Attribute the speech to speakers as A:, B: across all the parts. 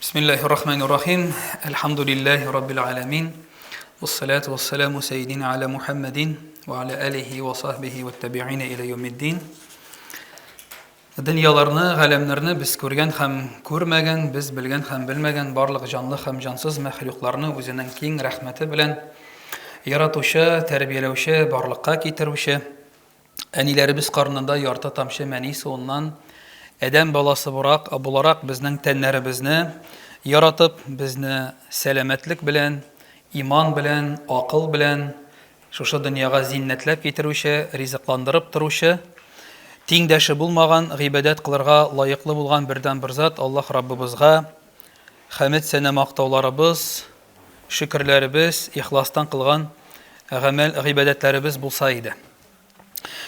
A: Bismillahirrahmanirrahim. Elhamdülillahi Rabbil alemin. Vessalatu vesselamu seyyidina ala Muhammedin ve ala alihi ve sahbihi ve tabi'ine ila yevmiddin. Dünyalarını, alemlerini biz görgen hem görmegen, biz bilgen hem bilmegen barlık canlı hem cansız mahluklarını özünün keng rahmeti bilen yaratuşa, terbiyelewşe, barlıkka kitirwşe, anilerimiz karnında yarta tamşı menisi ondan Adam balası bularak bizning tenlerimizni yaratıp bizni selametlik bilen, iman bilen, akıl bilen, şuşa dünyaga zinnetlep getirwşe, rizıklandırıp turwşe, tengdaşı bulmagan, ibadat kılırga layıklı bulgan birden bir zat Allah Rabbimizga hamd sana maqtawlarыбыз, şükürlerimiz, ihlastan kılgan amel ibadatlarыбыз bulsa idi.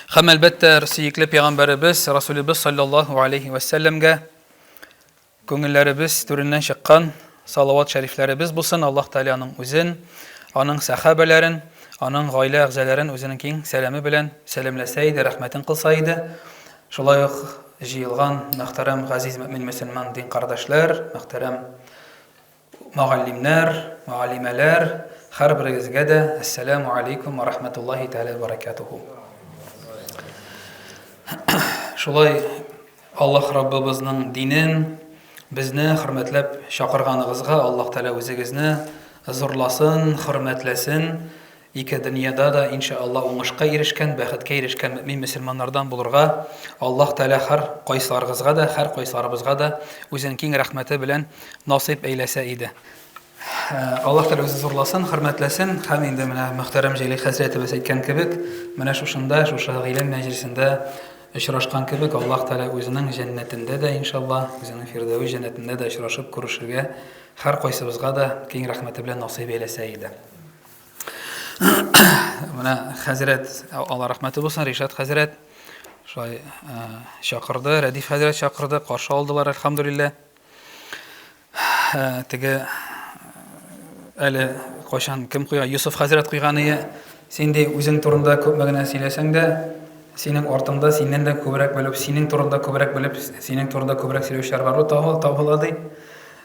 A: Hem elbette sürekli Peygamberimiz Resulümüz sallallahu aleyhi ve sellem'ge köngüllerimiz türünden çıkan salavat şeriflerimiz bulsun. Allah Teala'nın özün, onun sahabelerin, onun gaile ağzelerin özünün keng selamı bilen selamlasaydı, rahmetin kılsaydı. Şulayıq jiyilgan muhterem aziz mümin Müslüman din kardeşler, muhterem muallimler, muallimeler, her birinizge de Esselamu Aleyküm ve Rahmetullahi Teala ve Berekatuhu. Şulay Allah Rabbimizning dinin bizni hurmatlab chaqirganingizga Allah Taala o'zingizni zo'rlasin, hurmatlasin. İki dünyada da inşallah oңышка erişken, baxtga erişken mümin musulmonlardan bulurga Allah Taala har qaysilaringizga da, har qaysilarımızga da o'zining keng rahmeti bilan nasib eylese idi. Allah Taala o'zi zo'rlasin, hurmatlasin. Ham endi mana muhtaram Jeyli Hazratimiz aytgan kebek, mana shunda, shu ilm majlisinde Işraşkan kebek Allah Teala özünün cennetinde de inşallah, özünün Firdevs cennetinde de işraşıp kuruşurga her qaysımızga da keng rahmeti bilen nasip eylese idi. Buna Hazret Allah rahmeti olsun Reşat Hazret şay çakırdı, Radif Hazret çakırdı, qarşı aldılar elhamdülillah. Tege Ali qaşan kim qoya Yusuf Hazret qoyganiye sen de özün turunda köp magana söylesең de senin ortanda senden de köbürek bölüp, senin turunda köbürek bölüp, senin turunda köbürek söylüşler var. O tavhaladı.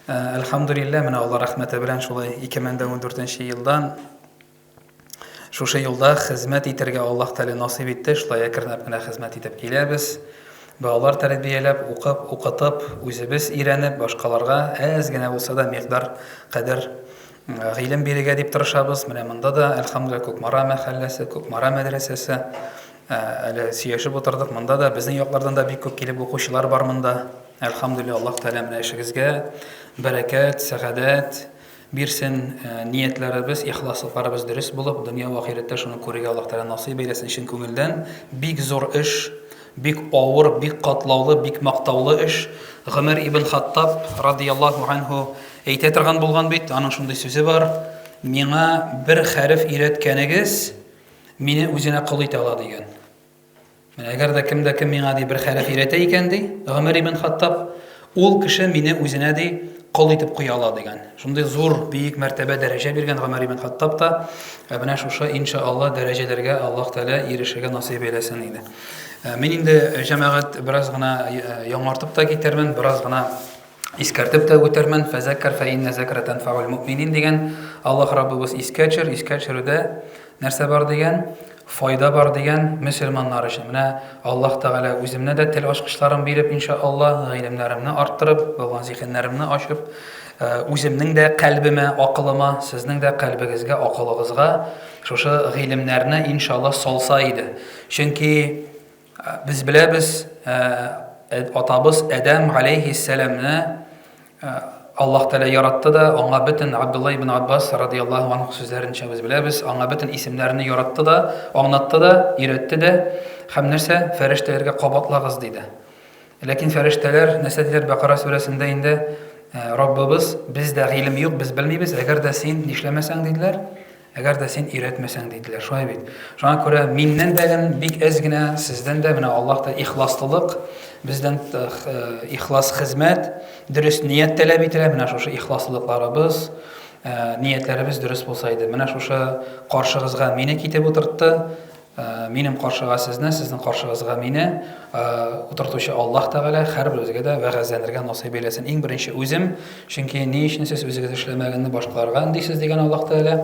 A: Elhamdülillah, mena Allah rahmeti bilen şolay 2014-yıldan şuşa yolda hizmet eterge Allah Teala nasip etti. Şolay akırnap gına hizmet etip kelebez. Bağlar terbiyelep, okutup, özümüz öğrenip, başkalarga az gına olsa da miqdar kadar ilim berige dip tırışabız. Mena mında da elhamdülillah Kökmara mahallesi, Kökmara medresesi Әлі сүйешіп отырдық. Мұнда да біздің yoqlardan da бик көп келіп оқушылар бар мұнда. Elhamdülillah Allah Teala мына işigizге бәрәкәт, сәғадат берсін. Ниетләребез, ихласлыкларыбыз дөрес булып, дөнья ва ахирәттә шуны күрергә Allah Teala насыйп эйләсен. Шин күңелдән бик зур эш, бик авыр, бик катлаулы, бик мактаулы эш. Гомәр ибн Хаттаб радиллаһу анһу әйтә торган булган бит. Аның шундый сүзе бар: "Миңа бер хәреф өйрәткәнегез Mine özüne kıl ite ala diyen. Eğer de kim mine bir xeref irete iken de, Ömer ibn Hattab, ol kişi mine özüne de kıl itip koya ala diyen. Şimdi zor, büyük mertebe derece birgen Ömer ibn Hattab da, bana şuşa inşallah derecelerge Allah Teala erişirge nasip eylesin idi. Men indi cemaat biraz gına yaڭartıp da getirmen, biraz gına iskartıp da götürmen. Fezekker fe inne zekre tenfa'ul mu'minin diyen. Allah Rabbimiz iskachirde Нәрсә бар дигән, файда бар дигән мөселманнар өчен. Менә Аллаһ Тәгалә үземне дә тел ачкычларын биреп, иншааллах, гыйлемнәремне арттырып, булган зихеннәремне ачып, үземнең дә калбыма, акылыма, сезнең дә калбыгызга, акылыгызга шушы гыйлемнәрне иншааллах салса иде. Чөнки без беләбез, атабыз Адам алейхиссаламны Allah Teala yarattı da, ona bütün Abdullah ibn Abbas radıyallahu anh sözlerince biz biliriz, ona bütün isimlerini yarattı da, anlattı da, öğretti de, hem nerse feriştelerge kabatlağız dedi. Lakin ferişteler, nese dediler Bakara suresinde indi, Rabbimiz bizde ilim yok, biz bilmeyiz, eğer de sen işlemesen dediler, eğer de sen öğretmesen dediler. Şu an Şuna göre mindən de bik ezgine, sizden de Allah'ta ihlaslılık, bizden ihlas hizmet, dürüst niyet talep etiler. Менә шушы ихласлыкларыбыз, ниятlerimiz dürüst булсaydı. Менә шушы каршыгызга мине китеп утыртты. Минем каршыга сезне, сезнең каршыгызга мине утыртучы Аллаһ Тәгалә һәрбер үзегә дә вәгазьләнергә насыйп эйләсен. Иң беренче үзем, чөнки ни өчен сез үзегез эшләмәгәнне башкаларга дисез дигән Аллаһ Тәгалә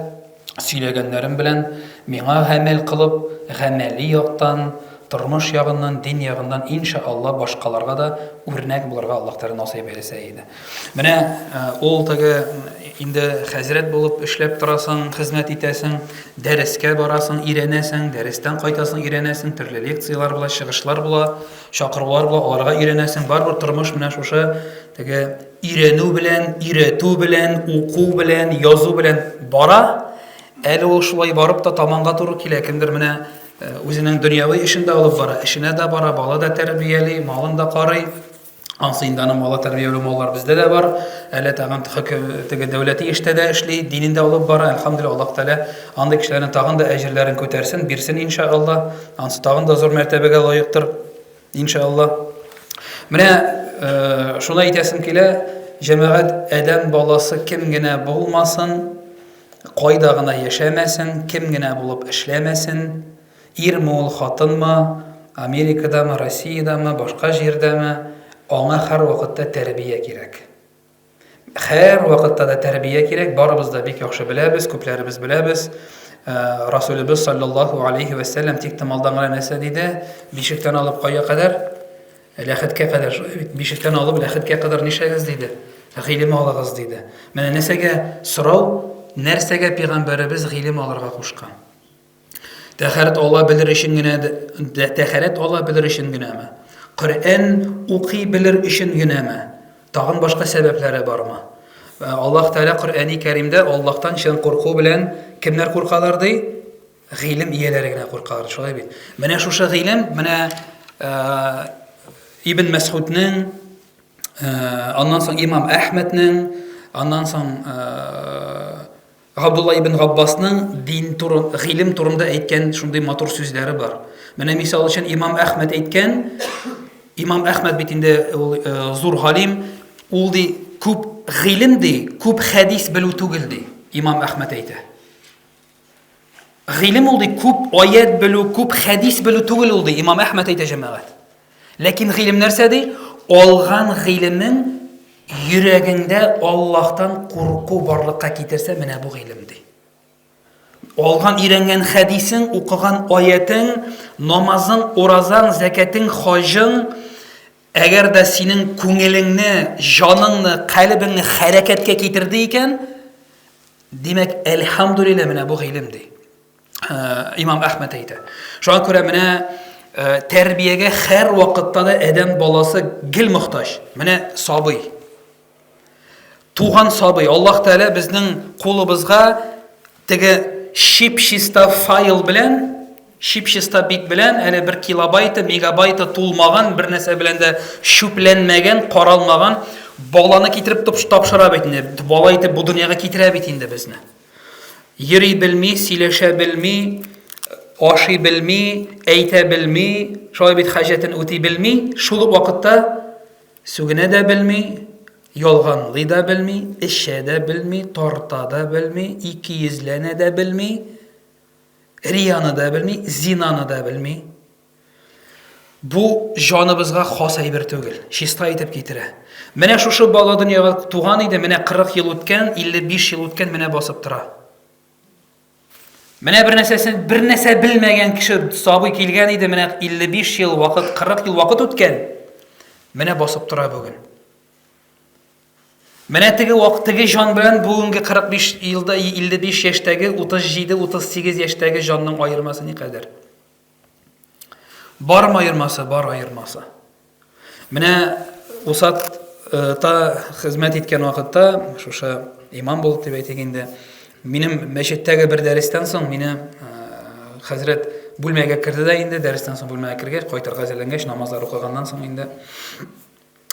A: сөйләгәннәрем белән миңа гамәл кылып, гамәли яктан, тормыш ягыннан, дин ягыннан иншаалла башкаларга да үрнәк булырга Аллаһ Тәгалә насыйп эйләсә иде. Менә ул теге инде хәзрәт булып эшләп торасың, хезмәт итәсең, дәрескә барасың, өйрәнәсең, дәрестән кайтасың, өйрәнәсең, төрле лекциялар була, чыгышлар була, чакырулар була, аларга өйрәнәсең. Барбер тормыш менә шушы теге өйрәнү белән, өйрәтү белән, уку белән, язу белән бара. Әле ул шулай барып та таманга туры килә. Кемдер менә үзенең дөньяви эшендә алып бара, эшенә дә бара, бала да тәрбияли, малын да карый. Ансында мала тәрбияле маллар бездә дә бар. Әле тагын теге дәүләти эштә дә эшли, динендә алып бара. Әлхәмдүлиллаһ, Аллаһ Тәгалә андый кешеләрнең тагын да әҗерләрен күтәрсен, бирсен иншаалла. Ансы тагын да зур мәртәбәгә лаектыр иншаалла. Менә шуны әйтәсем килә, җәмәгать адәм баласы кем генә булмасын, кайда гына яшәмәсен, кем генә булып эшләмәсен, ирме ул, хатынмы, Америкадамы, Россиядамы, башка җирдәме, аңа һәр вакытта тәрбия кирәк. Һәр вакытта да тәрбия кирәк. Барыбыз да бик яхшы беләбез, күпләребез беләбез. Расулыбыз саллаллаһу алейхи ва саллям тиктем алдан гына нәрсә диде? Бишектән алып кая кадәр? Ләхеткә кадәр. Бишектән алып ләхеткә кадәр нишәгез диде? Гыйлем алыгыз диде. Менә нәрсәгә сорау, нәрсәгә пәйгамбәребез гыйлем алырга кушкан? Тәһарәт ала белер өчен генә, тәһарәт ала белер өчен генәме? Коръән укый белер өчен генәме? Тагын башка сәбәпләре бармы? Аллаһ Тәгалә Коръәни Кәримдә Аллаһтан чын курку белән кемнәр куркалар ди? Гыйлем ияләре генә куркалар, шулай бит. Менә шушы гыйлем, менә Ибн Мәсгудның, аннан соң Имам Әхмәднең, аннан соң Абдулла ибн Габбасның дин турында, гыйлем турында әйткән шундый матур сүзләре бар. Менә мисал өчен Имам Әхмәд әйткән, Имам Әхмәд бит инде зур галим, ул ди күп гыйлем ди, күп хәдис белү түгел ди. Имам Әхмәд әйтә. Гыйлем ул ди күп аят белү, күп хәдис белү түгел ул ди. Имам Әхмәд әйтә җәмәгать. Ләкин гыйлем нәрсә ди? Алган гыйлемең йөрәгендә Аллаһтан курку барлыкка китерсә, менә бу гыйлем ди. Алган өйрәнгән хәдисең, укыган аятың, намазың, уразаң, закатың, хаҗың, әгәр дә синең күңелеңне, җаныңны, калбыңны хәрәкәткә китерде икән, димәк, әлхәмдүлиллаһ, менә бу гыйлем ди. Имам Әхмәд әйтә. Шуңа күрә менә тәрбиягә һәр вакытта да адәм баласы гел мохтаҗ. Менә сабый. Туган сабый. Аллаһ Тәгалә безнең кулыбызга теге шипшиста файл белән, шипшиста бит белән, әле 1 килобайты, мегабайты тулмаган, бер нәрсә белән дә шүпләнмәгән, каралмаган баланы китереп тапшыра бит инде. Бала итеп бу дөньяга китерә бит инде безне. Йөри белми, сөйләшә белми, ашый белми, әйтә белми, шулай бит хаҗәтен үти белми, шул вакытта сүгенә дә белми, ялганлый да белми, эшә дә белми, тарта да белми, икейезләнә дә белми, рияны да белми, зинаны да белми. Бу җаныбызга хас әйбер түгел, чиста итеп китерә. Менә шушы бала дөньяга туган иде, менә 40 ел үткән, 55 ел үткән, менә басып тора. Менә бер нәрсә белмәгән кеше сабый килгән иде, менә 55 ел вакыт, 40 ел вакыт үткән. Менә басып тора бүген. Менә теге җан белән бүгенге 45 елда 55 яшьтәге, 37-38 яшьтәге җанның аермасы ни кадәр? Бармы аермасы? Бар аермасы. Менә усат та хезмәт иткән вакытта, шушы имам булып дип әйтик инде, минем мәчеттәге бер дәрестән соң мине хәзрәт бүлмәгә керде дә инде, дәрестән соң бүлмәгә кергәч, кайтырга әзерләнгәч, намазлар укыганнан соң инде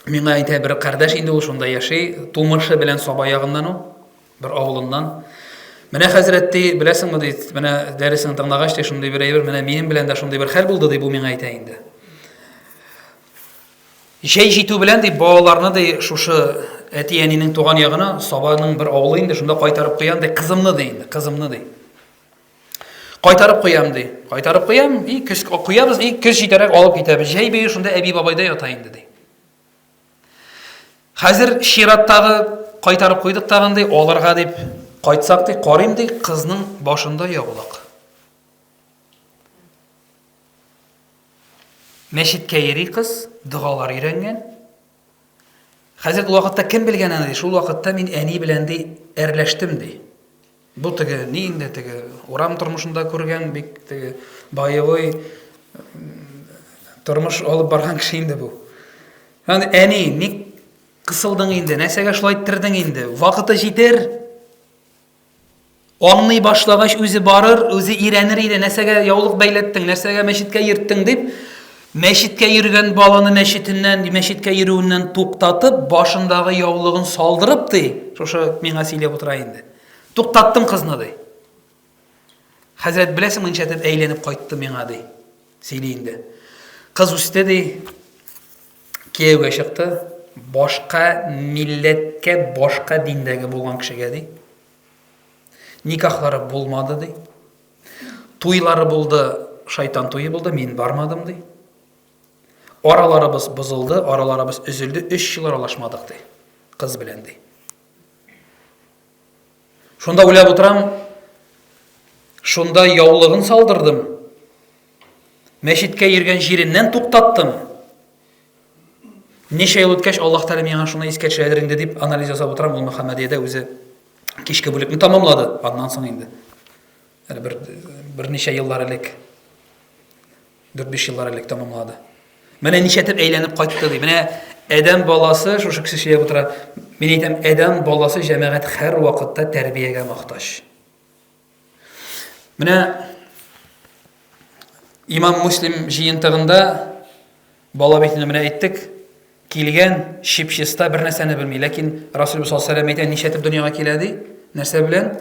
A: миңа әйтә, бер кардәш инде ул шунда яши, тумышы белән саба ягыннан ул, бер авылыннан. Менә хәзрәт ди, беләсеңме ди, менә дәресен тыңлагач ди, шундый бер әйбер, менә минем белән дә шундый бер хәл булды ди, бу миңа әйтә инде. Җәй җитү белән ди, балаларны ди, шушы әти-әнинең туган ягына, сабаның бер авылы инде, шунда кайтарып куян ди, кызымны ди инде, кызымны ди. Кайтарып куям ди. Кайтарып куям, и көз куябыз, и көз җитәрәк алып китәбез. Җәй бее шунда әби бабайда ята инде ди. Хәзер шираттагы кайтарып куйдык тагын ди, алырга дип кайтсак ди, карыйм ди, кызның башында ягулак. Мәчеткә йөри кыз, дугалар өйрәнгән. Хәзер ул вакытта кем белгән аны ди? Шул вакытта мин әни белән ди әрләштем ди. Бу теге ни инде теге урам тормышында күргән бик теге боевой тормыш алып барган кеше инде бу. Аны әни ник кысылдың инде, нәрсәгә шулай иттердең инде? Вакыты җитер. Аңлый башлагач үзе барыр, үзе ирәнер иде, нәрсәгә яулык бәйләттең, нәрсәгә мәчеткә йөрттең дип, мәчеткә йөргән баланы мәчеткә йөрүеннән туктатып, башындагы яулыгын салдырып ди. Шушы миңа сөйләп утыра инде. Туктаттым кызны ди. Хәзрәт беләсең, ничәтеп әйләнеп кайтты миңа ди. Сөйли инде. Кыз үсте ди. Кияүгә чыкты. Башка милләткә, башка диндәге булган кешегә ди. Никахлары булмады ди. Туйлары булды, шайтан туйы булды, мин бармадым ди. Араларыбыз бозылды, араларыбыз өзелде, 3 ел аралашмадык ди. Кыз белән ди. Шунда уйлап утырам, шунда яулыгын салдырдым. Мәчеткә йөргән җиреннән туктаттым. Ничә ел үткәч Аллаһ Тәгалә миңа шуны искә төшерер инде дип анализ ясап утырам. Ул Мөхәммәдиядә үзе кичке бүлекне тамамлады. Аннан соң инде. Бер ничә еллар элек 4-5 еллар элек тамамлады. Менә ничәтеп әйләнеп кайтты ди. Менә Әдәм баласы шушы кеше сөйләп утыра. Мин әйтәм, Әдәм баласы җәмәгать һәр вакытта тәрбиягә мохтаҗ. Менә Имам Муслим җыентыгында бала битенә менә әйттек, килгән шипшиста бер нәрсәне белми, ләкин Расул саллаллаху алейһи ва сәллям әйтә, ничәтеп дөньяга килә ди? Нәрсә белән?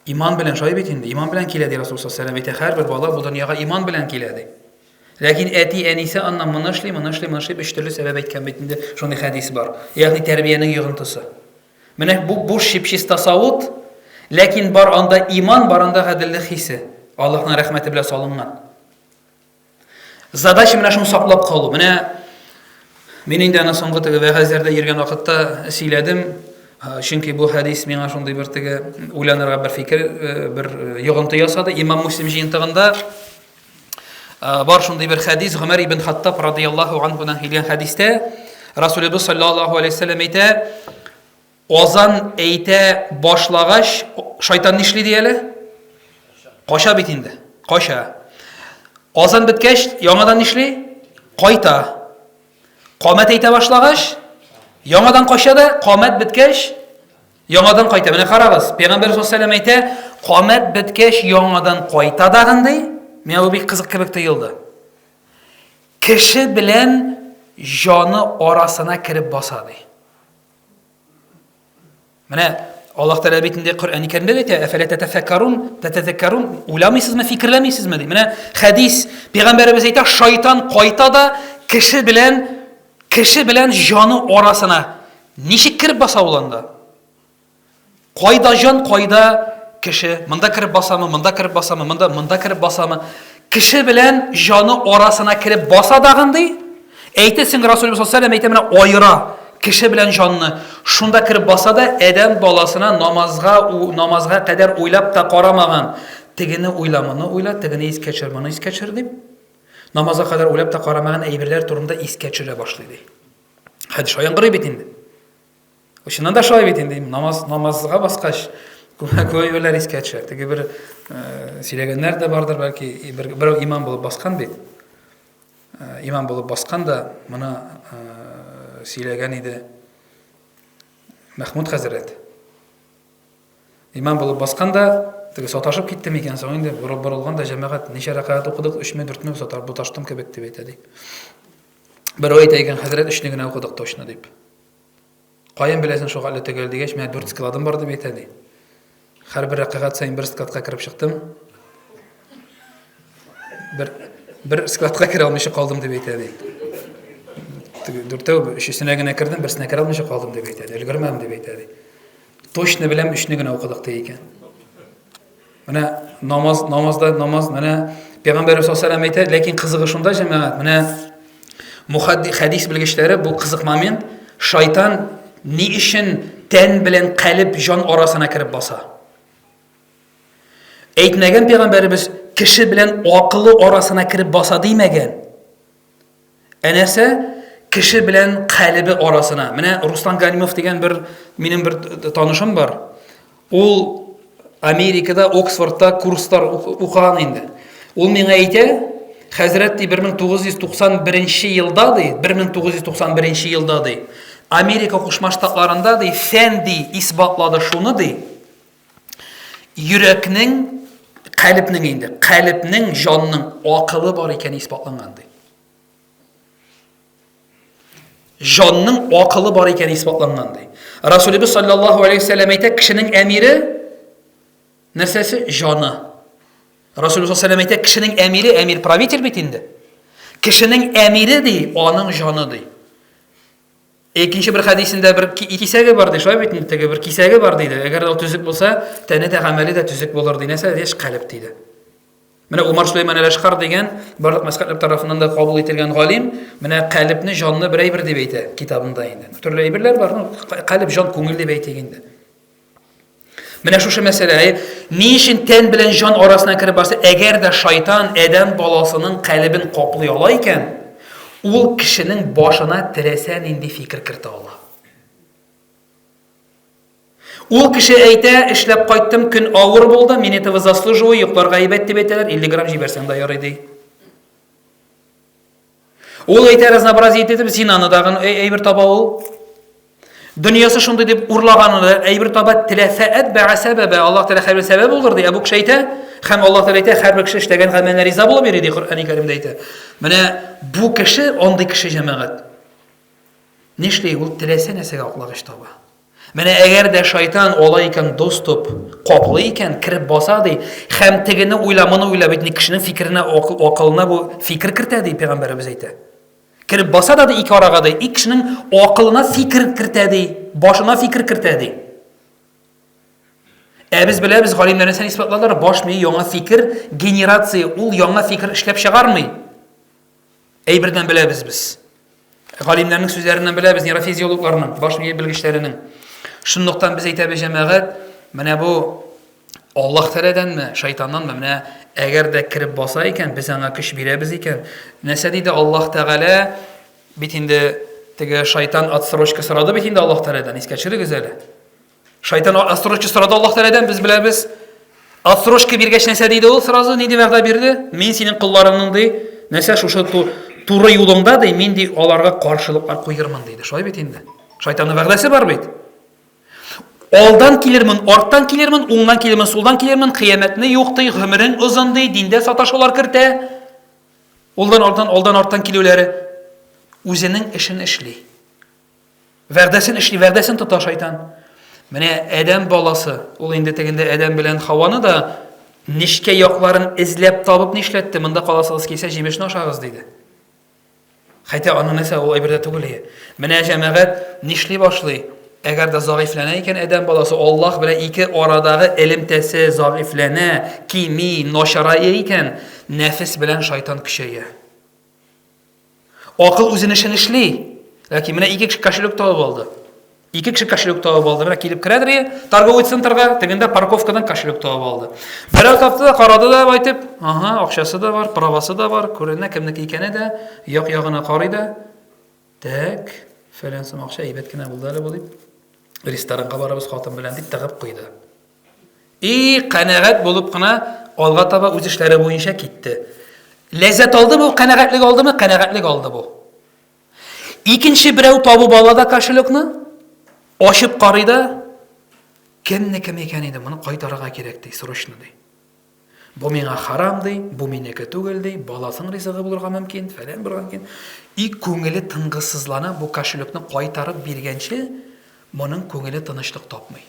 A: Иман белән шулай бит инде. Иман белән килә ди Расул саллаллаху алейһи ва сәллям әйтә, һәрбер бала бу дөньяга иман белән килә ди. Ләкин әти әнисе аннан монышлый, өч төрле сәбәп әйткән бит инде. Шундый хәдис бар. Ягъни тәрбиянең йогынтысы. Менә бу шипшиста савут, ләкин бар анда иман, бар анда гаделлек хисе. Аллаһның рәхмәте белән салынган. Задача менә шуны саклап калу. Менә мин инде аны соңгы теге вәгазьләрдә йөргән вакытта сөйләдем. Чөнки бу хәдис миңа шундый бер теге уйланырга бер фикер, бер йогынты ясады. Имам Муслим җыентыгында бар шундый бер хәдис, Гомәр ибн Хаттаб радиллаһу анһудан килгән хәдистә Расулебез саллаллаһу алейһи ва сәллям әйтә, азан әйтә башлагач шайтан нишли ди әле? Каша бит инде. Каша. Азан биткәч яңадан нишли? Кайта. Камәт әйтә башлагач яңадан каша да, камәт биткәч яңадан кайта. Менә карагыз, Пәйгамбәр саллаллаһу алейһи ва сәллям әйтә, камәт биткәч яңадан кайта дагындай. Миңа бу бик кызык кебек тоелды. Кеше белән җаны арасына кирип баса ди. Менә Аллаһ Тәгалә бит инде Коръән-и Кәримдә әйтә, "Афәлә тәтәфәккәрун", уйламыйсызмы, фикерләмисезме ди. Менә хәдис, Пәйгамбәребез әйтә, шайтан кайта да кеше белән җаны арасына ничек кирип баса ул анда? Кайда җан, кайда кеше? Монда кирип басамы, монда кирип басамы, монда кирип басамы? Кеше белән җаны арасына кирип баса дагындай. Әйтәсең Расулебез саллаллаһу алейһи ва сәллям әйтә, менә айыра кеше белән җанны. Шунда кирип баса да Әдәм баласына намазга кадәр уйлап та карамаган. Тегене уйламаны уйла, тегене искә төшер дип. Намазга кадәр уйлап та карамаган әйберләр турында искә төшерә башлый ди. Хәдис шаянгырый бит инде. Ошоннан да шулай бит инде. Намазга баскач көйбеләр искә төшә. Теге бер сөйләгәннәр дә бардыр, бәлки бер имам булып баскан бит. Имам булып баскан да моны сөйләгән иде Мәхмүд хәзрәт. Имам булып баскан да теге саташып китте микән соң инде борылган да җәмәгать ничә рәкать укыдык, 3-4 сатар буташтым кебек дип әйтә ди. Бер әйтәгән хәзрәт 3 генә укыдык точно дип. Каян беләсең шуга әле төгәл дигәч, менә 4 складым бар дип әйтә ди. Һәр бер рәкать сайын бер складка кирип чыктым. Бер складка кире алмыйча калдым дип әйтә ди. Дүртәү өчесенә генә кирдем, берсенә кире алмыйча калдым дип әйтә ди. Өлгермәм дип әйтә ди. Точно беләм 3 генә укыдык ди икән. Менә намаз, менә Пәйгамбәрбез саллаллаху алейхи ва саллям әйтә, ләкин кызыгы шунда җәмәгать, менә хәдис белгечләре бу кызык момент, шайтан ни өчен тән белән калб, җан арасына кирип баса. Әйтмәгән Пәйгамбәрбез кеше белән акылы арасына кирип баса димәгән. Әнәсе кеше белән калбы арасына. Менә Руслан Галимов дигән минем бер танышым бар. Ул Америкада, Оксфордта курслар укыган инде. Ул миңа әйтә, хәзрәт 1991 елда ди, 1991 елда ди, Америка Кушма Штатларында ди, фән ди исбатлады шуны ди. Йөрәкнең, калбның инде, калбның, җанның акылы бар икән исбатланган ди. Җанның акылы бар икән исбатланган ди. Расулыбыз саллаллаху алейхи ва саллям әйтә, кешенең әмире нәрсәсе? Җаны. Расулыбыз саллаллаху алейхи ва саллям әйтә, кешенең әмире, әмир правитель бит инде. Кешенең әмире ди, аның җаны ди. Икенче бер хәдисендә бер кисәге бар ди, шулай бит инде, теге бер кисәге бар диде. Әгәр ул төзек булса, тәне дә гамәле дә төзек булыр ди. Нәрсә? Яшь калб диде. Менә Умар Сулейман әл-Ашкар дигән барлык мәскәтләр тарафыннан да кабул ителгән галим, менә калбны, җанны бер әйбер дип әйтә китабында инде. Төрле әйберләр бар, калб, җан, күңел дип әйтә инде. Менә шушы мәсьәлә, ни өчен тән белән җан арасына кирип барса, әгәр дә шайтан адәм баласының калбын каплый ала икән, ул кешенең башына теләсә нинди фикер кертә ала. Ул кеше әйтә, эшләп кайттым, көн авыр булды, мин это заслуживаю, йокларга әйбәт дип әйтәләр, 50 грамм җибәрсәң дә ярый ди. Ул әйтә, разнообразие итеп, зинаны дагы әйбер таба ул. Дөньясы шундый дип урлаганы әйбер таба, теләфәәт бә'a сәбәбә, Аллаһ Тәгалә һәр сәбәп булыр ди. Әбу кеше әйтә, һәм Аллаһ Тәгалә әйтә, һәр бер кеше эшләгән гамәленә риза булып йөри ди, Коръәни Кәримдә әйтә. Менә бу кеше, андый кеше җәмәгать. Нишләй ул теләсә нәрсәгә аклагыш таба. Менә әгәр дә шайтан ала икән доступ, каплый икән, кирип баса ди, һәм тегене уйламаны уйлап бит, кешенең фикеренә, акылына бу фикер кертә ди, Пәйгамбәрбез әйтә. Кирип баса да ди, ике арага ди, кешенең акылына фикер кертә ди, башына фикер кертә ди. Без беләбез, галимнәрнең сан исбатлаулары, баш мие яңа фикер генерация, ул яңа фикер эшләп чыгармый. Әйбердән беләбез без. Галимнәрнең сүзләреннән беләбез, нейрофизиологларның, баш мие белгечләренең. Шунлыктан без әйтәбез җәмәгать, менә бу Аллаһ Тәгаләдәнме, шайтаннанмы, менә әгәр дә кирип баса икән, без аңа көч бирәбез икән. Нәрсә диде Аллаһ Тәгалә? Бит инде теге шайтан отсрочка сорады бит инде Аллаһ Тәгаләдән, искә төшерегез әле. Шайтан отсрочка сорады Аллаһ Тәгаләдән, без беләбез. Отсрочка биргәч нәрсә диде ул? Сразу ни дип вәгъдә бирде? Мин синең кулларыңның ди, нәрсә шушы туры юлыңда ди, мин ди аларга каршылыклар куйырмын диде. Шулай бит инде. Шайтанның вәгъдәсе бар бит. Алдан килермен, арттан килермен, уңдан килермен, сулдан килермен, кыямәтне юк ди, гомерең узын ди, диндә саташулар кертә. Алдан арттан килүләре үзенең эшен эшли. Вәгъдәсен эшли, вәгъдәсен тота шайтан. Менә Адәм баласы, ул инде тегендә Адәм белән Хаваны да нишкә якларын эзләп табып нишләтте, монда каласыгыз килсә җимешне ашагыз диде. Хәтта аны нәрсә ул әйбердә түгел. Менә җәмәгать нишли башлый. Әгәр дә загыйфләнә икән Адәм баласы, Аллаһ белән ике арадагы элемтәсе загыйфләнә, кими, нашарая икән, нәфес белән шайтан көчәя. Акыл үзен эшен эшли. Ләкин менә ике кеше кошелек табып алды. Ике кеше кошелек табып алды. Менә килеп керәдер, торговый центрга, тегендә парковкадан кошелек табып алды. Берәү тапты да, карады да, әйтеп, ага, акчасы да бар, правасы да бар, күренә кемнеке икәне дә, як-ягына карый да. Так, фәлән сум акча әйбәт кенә булды әле бу дип. Ресторанга барабыз хатын белән дип тагып куйды. Канәгать булып кына алга таба үз эшләре буенча китте. Ләззәт алды бу, канәгатьлек алдымы? Канәгатьлек алды бу. Икенче берәү табып алада кошелекне, ачып карый да, кемнеке икән иде, моны кайтарырга кирәк ди, срочно ди. Бу миңа харам ди, бу минеке түгел ди, баласын ризыгы булырга мөмкин, фәлән булырга мөмкин. Күңеле тынгысызлана, бу кошелекне кайтарып биргәнче моның күңеле тынычлык тапмый.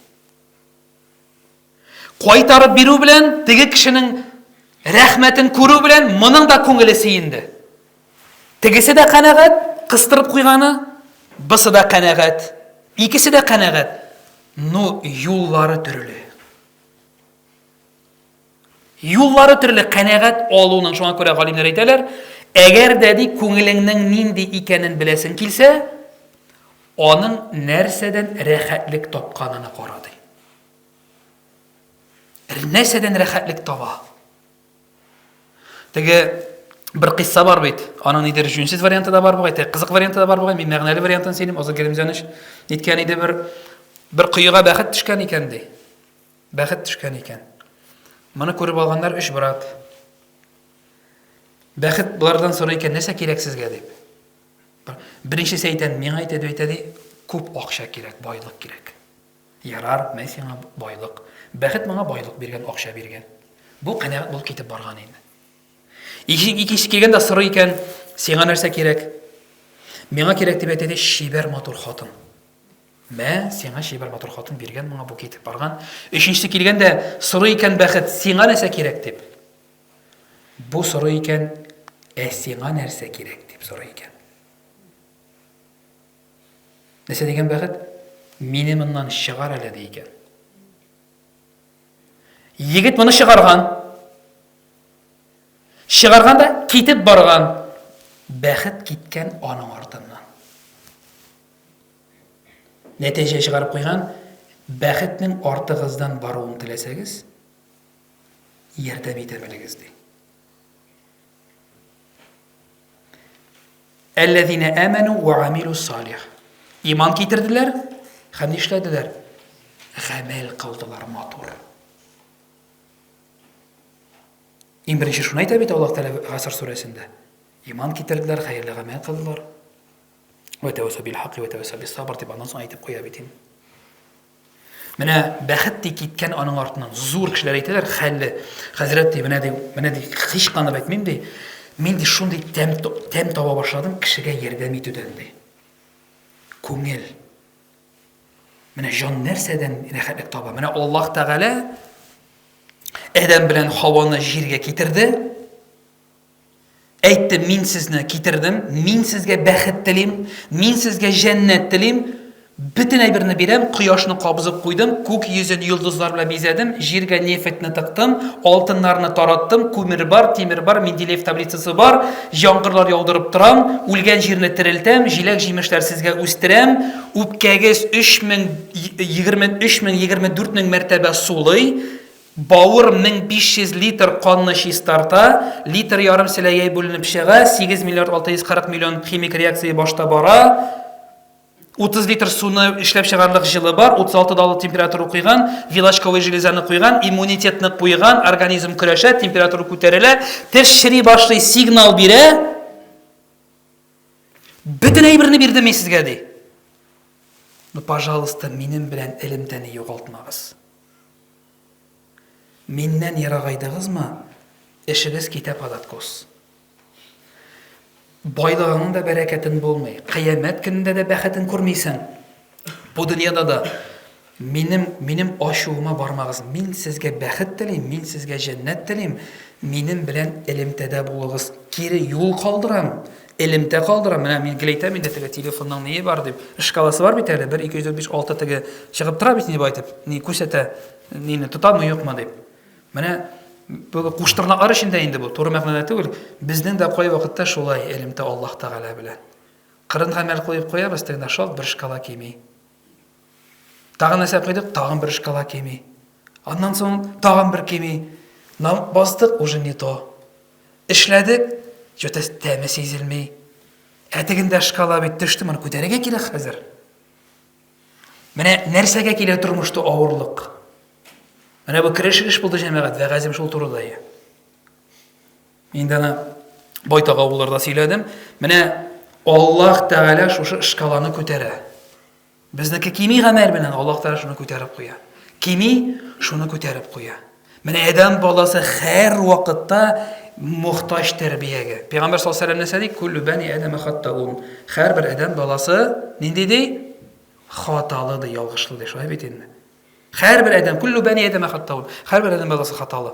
A: Кайтарып бирү белән, теге кешенең рәхмәтен күрү белән, моның да күңеле сөенде. Тегесе дә канәгать, кыстырып куйганы, бысы да канәгать. Икесе дә канәгать. Ну, юллары төрле. Юллары төрле канәгать алуның, шуңа күрә галимнәр әйтәләр, әгәр дә ди күңелеңнең нинди икәнен беләсең килсә, аның нәрсәдән рәхәтлек тапканын кара ди. Нәрсәдән рәхәтлек таба? Теге bir кисса бар бит. Аның нидер жүнсез варианты да бар бугай, кызык варианты да бар бугай. Мин мәгънәле вариантын сөйлим. Азыр Кәримҗаныш әйткән иде, bir кыйга бәхет төшкән икән ди. Бәхет төшкән икән. Моны күреп алганнар 3 брат. Бәхет булардан сорый икән, нәрсә кирәк сезгә дип. Беренчесе әйтән, миңа әйтә, күп акча кирәк, байлык кирәк. Ярар, мен сиңа байлык. Бәхет моңа байлык биргән, акча биргән. Бу канәгать булып китеп барган инде. Икенче килгәндә сорый икән, сиңа нәрсә кирәк? Миңа кирәк дип әйтә, шибәр матур хатын. Мә, сиңа шибәр матур хатын биргән, моңа бу китеп барган. Өченчесе килгәндә сорый икән бәхет, сиңа нәрсә кирәк дип. Бу сорый икән, сиңа нәрсә кирәк дип сорый икән. Нәрсә дигән бәхет? Мине моннан чыгар әле ди икән. Егет моны чыгарган. Чыгарганда китеп барган. Бәхет киткән аның артыннан. Нәтиҗә чыгарып куйган, бәхетнең артыгыздан баруын теләсәгез, ярдәм итә белегез ди. Әлләзина аману ва амилус салих. Иман китерделәр, һәм нишләделәр? Гамәл кылдылар матур. Иң беренче шуны әйтә бит Аллаһ Тәгалә Гаср сүрәсендә. Иман китерделәр, хәерле гамәл кылдылар. Ва тавасса бил хакки ва тавасса бис сабр дип аннан соң әйтеп куя бит. Менә бәхет киткән аның артыннан зур кешеләр әйтәләр, хәлле хәзрәт ди, менә ди һич канып әйтмим ди. Мин ди шундый тәм таба башладым кешегә ярдәм итүдән ди. Күңел. Менә җан нәрсәдән рәхәтлек таба? Менә Аллаһ Тәгалә Әдәм белән Хаваны җиргә китерде. Әйтте, мин сезне китердем, мин сезгә бәхет телим, мин сезгә җәннәт телим. Bütün әйберне бирәм, кояшны кабызып куйдым, күк йөзен йолдызлар белән бизәдем, җиргә нефтьне тыктым, алтыннарны тараттым, күмер бар, тимер бар, Менделеев таблицасы бар, яңгырлар яудырып торам, үлгән җирне терелтәм, җиләк җимешләр сезгә үстерәм, үпкәгез 23,024 мәртәбә сулый, бавыр 1500 литр канны чистарта, литр ярым селәгәй бүленеп чыга, 8 миллиард 640 миллион химик реакция башта бара. 30 литр суны эшләп чыгарлык җылы бар, 36 далы температура куйган, вилочковый железаны куйган, иммунитетны куйган, организм көрәшә, температура күтәрелә, теш чыри башлый, сигнал бирә. Bütün әйберне бирдем мин сезгә ди. Ну, пожалуйста, минем белән элемтәне югалтмагыз. Миннән ярагайдыгызмы? Эшегез китап адаткос. Байлыгының да бәрәкәтен булмый. Кыямәт көнендә дә бәхетен күрмисең. Бу дөньяда да минем ачуыма бармагыз. Мин сезгә бәхет телим, мин сезгә җәннәт телим. Минем белән элемтәдә булыгыз. Кире юл калдырам. Элемтә калдырам. Менә мин геләйтәм инде теге телефонның ние бар дип. Шкаласы бар бит әле. 1 245 6 теге чыгып тора бит ни байтып. Ни күрсәтә, нине тотамы юкмы дип. Менә бу куштырнаклар эчендә инде бу. Туры мәгънәдә түгел. Безнең дә кай вакытта шулай элемтә Аллаһ Тәгалә белән. Кырын гамәл куеп куябыз, тегендә шал бер шкала кими. Тагын нәрсә куйдык, тагын бер шкала кими. Аннан соң тагын бер кими. Нам бастык уже не то. Эшләдек, җөтә тәме сизелми. Тегендә шкала бит төште, моны күтәрергә кирәк хәзер. Менә нәрсәгә килә тормышта авырлык. Менә бу керешеш булды җәмәгать, вәгазим шул турыда. Инде аны байтак авылларда сөйләдем. Менә Аллаһ Тәгалә шушы шкаланы күтәрә. Безнеке кими гамәл белән Аллаһ Тәгалә шуны күтәреп куя. Кими шуны күтәреп куя. Менә Адәм баласы һәр вакытта мохтаҗ тәрбиягә. Пәйгамбер саллаллаһу алейһи ва сәлләм нәсәди, "Куллу бани Адәм хаттаун." Һәр бер Адәм баласы нинди ди? Хаталы ди, ялгышлы ди, шулай бит инде. Һәр бер Адәм, "Куллу бани Адәм хаттаун." Һәр бер Адәм баласы хаталы.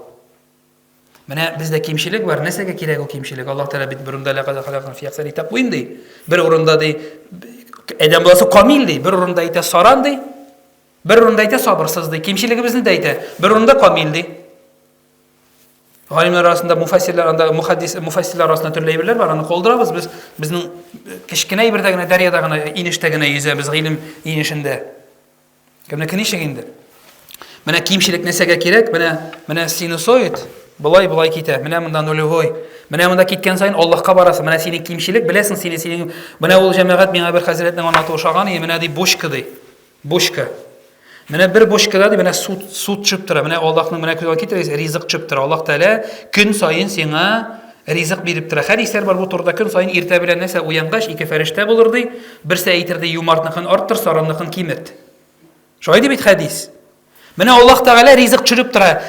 A: Менә бездә кимчилек бар. Нәрсәгә кирәк ул кимчилек? Аллаһ Тәгалә бит бер урында ләкад халакна фи ахсани тaqwim ди. Бер урында ди Адәм баласы камил ди, бер урында әйтә саран ди. Бер урында әйтә сабырсыз ди. Кимчилегебезне дә әйтә. Бер урында камил ди. Галимлар арасында муфассирлар арасында төрле әйберләр бар. Аны калдырабыз без. Безнең кечкенә әйбердә генә, дәрьяда гына, инештә генә yüзәбез гыйлем инешендә. Кемне кенишек инде. Менә кимчелек нәрсәгә кирәк? Менә синусоид булай китә. Менә монда нулевой. Менә монда киткән сайын Аллаһка барасың. Менә синең кимчелек, беләсең, синең менә ул җәмәгать миңа бер хәзрәтнең анаты ушаган, менә ди бушка ди. Бушка. Менә бер бушкада ди, менә суд төшеп тора. Менә Аллаһның менә күзгә китерәсез, ризык төшеп тора. Аллаһ Тәала көн сайын сиңа ризык биреп тора. Хәдисләр бар бу турыда, көн сайын иртә белән нәрсә уянгач ике фәрештә булыр ди. Берсе әйтер ди, юмартныкын арттыр, саранныкын кимет. Шулай дип хәдис. Менә Аллаһ Тәала ризык төшеп тора.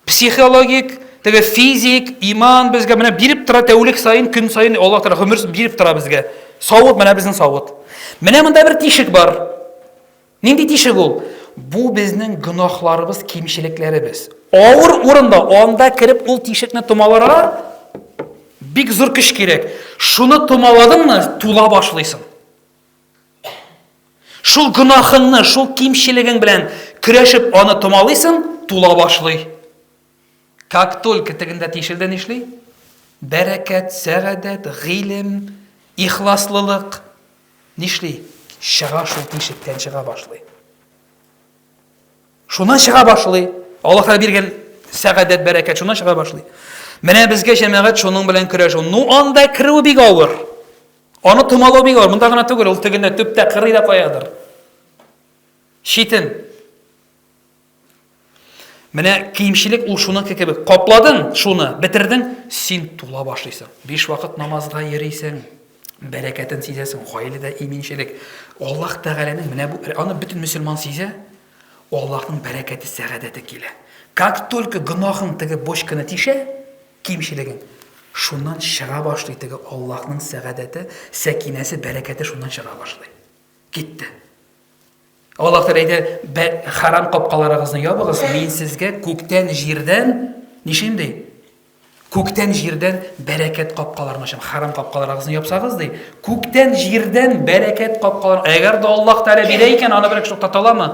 A: Психологик, теге физик, иман безгә менә биреп тора тәүлек сайын, көн сайын Аллаһ Тәала гомер биреп тора безгә. Савыт менә безнең савыт. Менә монда бер тишек бар. Нинди тишек ул? Бу безнең гынахларыбыз, кимчелекләребез. Авыр урында анда кирип ул тишекне томаларга бик зур көч кирәк. Шуны томаладыңмы, тула башлыйсың. Шул гынахыңны, шул кимчелегең белән көрәшеп аны томалыйсың, тула башлый. Как только тегендә тишелдә нишлей? Бәрәкәт, сәгадәт, гыйлем, ихласлылык нишлей? Чыга шул тишектән чыга башлый. Шуннан чыга башлый. Аллаһ Тәала биргән сәгадәт, бәрәкәт шуннан чыга башлый. Менә безгә җәмәгать шуның белән көрәшү. Ну анда кирү бик авыр. Аны томалау бик авыр. Монда гына түгел, ул тегендә төптә кырый да куядыр. Шитен. Менә киемчелек ул шуның кебек. Капладың шуны, бетердең, син тула башлыйсың. 5 вакыт намазга йөрисең, бәрәкәтен сизәсең, гаиләдә иминчелек. Аллаһ Тәгаләнең менә бу аны бөтен мөселман сизә. Аллаһның бәрәкәте, сәгадәте килә. Как только гынахың теге бошканы тишә, кимчелегең, шуннан чыга башлый теге Аллаһның сәгадәте, сәкинәсе, бәрәкәте шуннан чыга башлый. Китте. Аллаһ Тәгалә әйтә, харам капкаларыгызны ябыгыз, мин сезгә күктән, җирдән, нишим ди? Күктән, җирдән бәрәкәт капкаларын ачам. Харам капкаларыгызны япсагыз ди, күктән, җирдән бәрәкәт капкаларын. Әгәр дә Аллаһ Тәгалә бирә икән, аны берәк туктата аламы?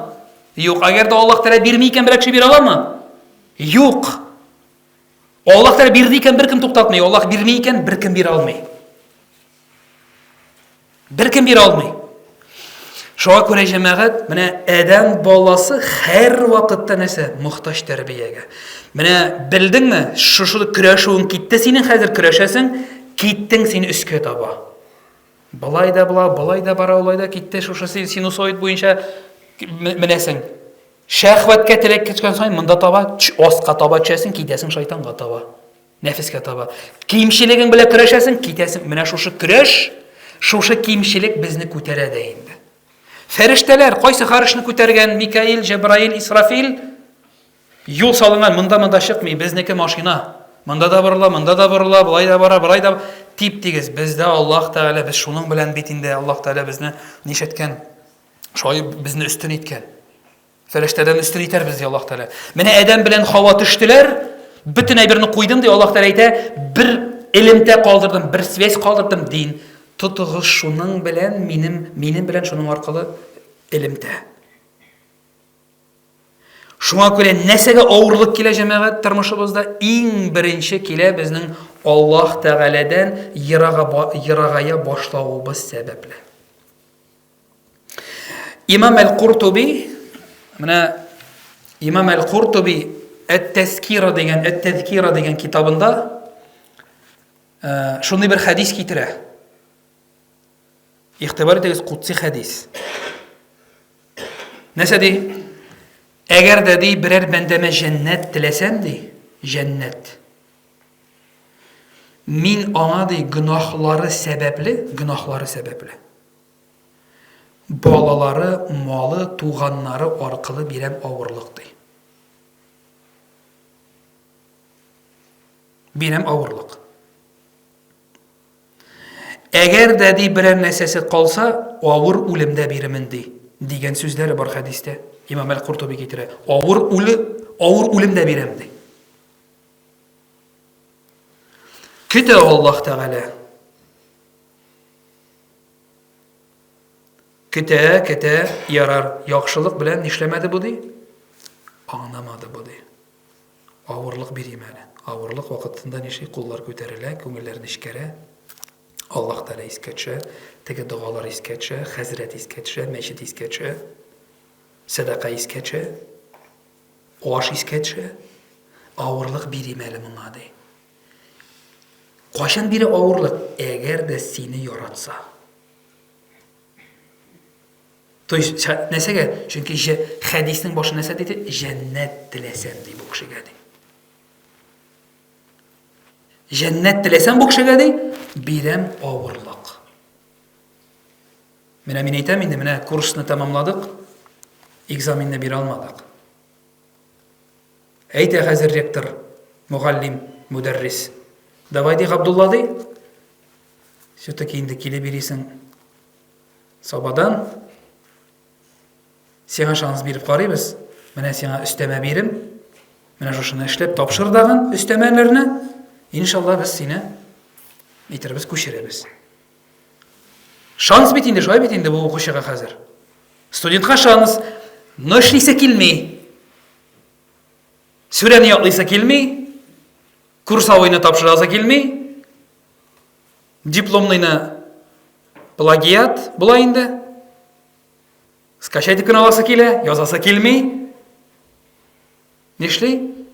A: Юк. Әгәр дә Аллаһ Тәгалә бирми икән, берәк бирә аламы? Юк. Аллаһ Тәгалә бирде икән, беркем туктатмый. Аллаһ бирми икән, беркем бирә алмый. Беркем бирә алмый. Шуңа күрә җәмәгать, менә адәм баласы һәр вакытта нәрсә? Мохтаҗ тәрбиягә. Менә белдеңме, шушы көрәшүең китте, синең хәзер көрәшәсең, киттең син өскә таба. Былай да була, былай да бара, улай да китте, шушы синусоид буенча менәсең. Шәһвәткә теләк киткән сайын монда таба, аска таба төшәсең, китәсең шайтанга таба, нәфескә таба. Кимчелегең белән көрәшәсең, китәсең. Менә шушы көрәш, шушы кимчелек безне күтәрә дә инде. Фәрештәләр кайсы харышны күтәргән? Микаил, Җәбраил, Исрафил юл салынган, монда чыкмый, безнеке машина. Монда да борыла, былай да бара, былай да тип-тигез. Бездә Аллаһ Тәгалә, без шуның белән бит инде Аллаһ Тәгалә безне нишәткән? Шулай безне өстен иткән. Фәрештәдән өстен итәр безне Аллаһ Тәгалә. Менә Адәм белән Хава төштеләр, бөтен әйберне куйдым ди, Аллаһ Тәгалә әйтә, бер элемтә калдырдым, бер связь калдырдым дин. Тотыгыз шуның белән, минем белән шуның аркылы элемтә. Шуңа күрә нәрсәгә авырлык килә җәмәгать тормышыбызда? Иң беренче килә безнең Аллаһ Тәгаләдән ерагая башлавыбыз сәбәпле. Имам Әл-Куртуби, менә Имам Әл-Куртуби Әт-Тәзкира дигән китабында шундый бер хадис китерә. Игътибар итегез, кутси хадис. Нәрсә ди? Әгәр дә ди берәр бәндәмә җәннәт теләсәм ди, җәннәт. Мин аңа ди гынахлары сәбәпле, балалары, малы, туганнары аркылы бирәм авырлык ди. Бирәм авырлык. Әгәр дә ди берәр нәрсәсе калса, авыр үлемдә биремен ди. Дигән сүзләре бар хадистә. Имам Әл-Куртуби китерә. Авыр үлемдә бирәм ди. Көтә Аллаһ Тәгалә. Көтә, ярар. Яхшылык белән нишләмәде бу ди? Аңламады бу ди. Авырлык бирим әле. Авырлык вакытында нишли куллар күтәрелә, күңелләрне эшкәрә. Аллаһ Тәала искә төшә, теге дугалар искә төшә, хәзрәт искә төшә, мәчет искә төшә, садака искә төшә, аш искә төшә. Авырлык бирим әле моңа ди. Кайчан бире авырлык? Әгәр дә сине яратса. То есть, нәрсәгә? Чөнки хәдиснең башы нәрсә диде? Җәннәт теләсәм ди бу кешегә ди. Җәннәт теләсәм бу кешегә ди, бирәм авырлык. Менә мин әйтәм инде, менә курсны тәмамладык, экзаменны бирә алмадык. Әйтә хәзер ректор, мугаллим, мударрис. Давай ди Габдулла ди. Все-таки инде килеп бирисең Сабадан. Сиңа шанс биреп карыйбыз. Менә сиңа өстәмә бирим. Менә шушыны эшләп тапшыр дагын өстәмәләрне. Иншалла без сине әйтербез күчерәбез. Шанс бит инде, шулай бит инде бу укучыга хәзер. Студентка шанс, но эшлисе килми. Сүрәне ятлыйсы килми. Курсовойны тапшырасы килми. Дипломныйны плагиат була инде. Скачать икән аласы килә, язасы килми. Нишли?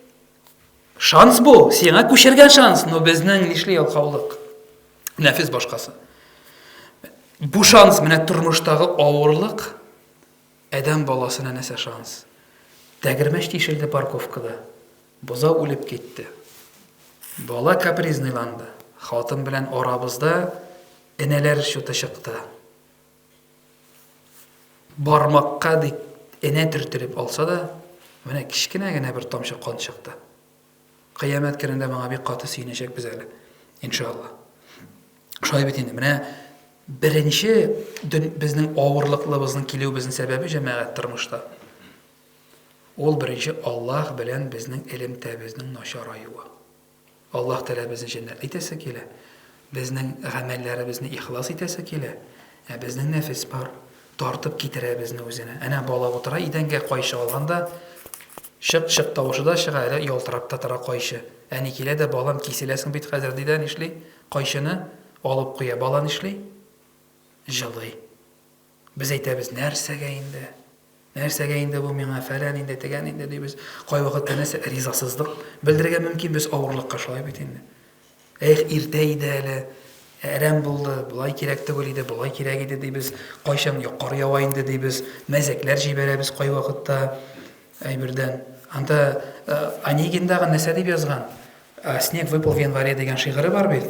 A: Шанс бу, сиңа күчергән шанс, но безнең нишли ялкаулык. Нәфис башкасы. Бу шанс менә тормыштагы авырлык адәм баласына нәрсә шанс. Тәгәрмәч тишелде парковкада. Боза үлеп китте. Бала капризнайланды. Хатын белән арабызда энәләр шуты чыкты. Бармакка ди энә төртелеп алса да, менә кичкенә генә бер тамчы кан чыкты. Кыямәт көнендә моңа бик каты сөенәчәк без әле. Иншалла. Шулай бит инде. Менә беренче безнең авырлыклыбызның килүебезнең сәбәбе җәмәгать тормышта. Ул беренче Аллаһ белән безнең элемтәбезнең начараюы. Аллаһ Тәала безне җәннәт итәсе килә. Безнең гамәлләребезне ихлас итәсе килә. Безнең нәфис бар, тартып китерә безне үзенә. Әнә бала утыра идәнгә кайшы алганда, шык-шык тавышы да чыга, әле ялтырап та тора кайшы. Әни килә дә балам киселәсең бит хәзер диде, нишли? Кайшыны алып куя, бала нишли? Җылый. Без әйтәбез, нәрсәгә инде? Нәрсәгә инде бу миңа фәлән инде тегән инде дибез. Кай вакытта нәрсә ризасызлык белдерергә мөмкин без авырлыкка шулай бит инде. Иртә иде әле, әрәм булды, булай кирәк түгел иде, булай кирәк иде дибез. Кайчан кар ява инде дибез. Мәзәкләр җибәрәбез кай вакытта әйбердән. Анда Онегиндагы нәрсә дип язган? Снег выпал в январе дигән шигыре бар бит.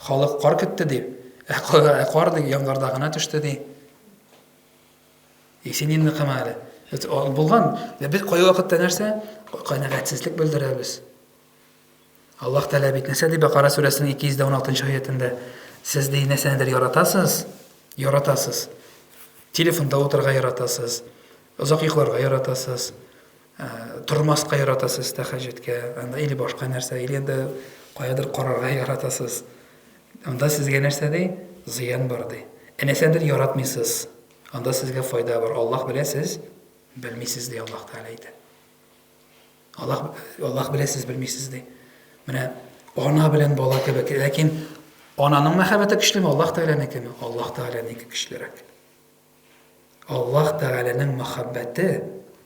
A: Халык кар көтте дип. Кар ди яңгырда гына төште ди. Сининне кымалы. Булган, без кай вакытта нәрсә? Канәгатьсезлек белдерәбез. Аллаһ Тәала бит нәрсә ди Бакара сүрәсенең 216 аятында? Сез ди нәрсәдер яратасыз? Яратасыз. Телефонда утырга яратасыз. Озак йокларга яратасыз. Тормаска яратасыз тәһаҗҗүдкә, анда или башка нәрсә, или инде каядыр карарга яратасыз. Анда сезгә нәрсә ди? Зыян бар ди. Нәрсәдер яратмыйсыз. Анда сезгә файда бар. Аллаһ белә, сез белмисез ди Аллаһ Тәала әйтә. Аллаһ белә, сез белмисез ди. Менә ана белән бала кебек, ләкин ананың мәхәббәте көчлеме, Аллаһ Тәаләнекеме? Аллаһ Тәаләнеке көчлерәк. Аллаһ Тәаләнең мәхәббәте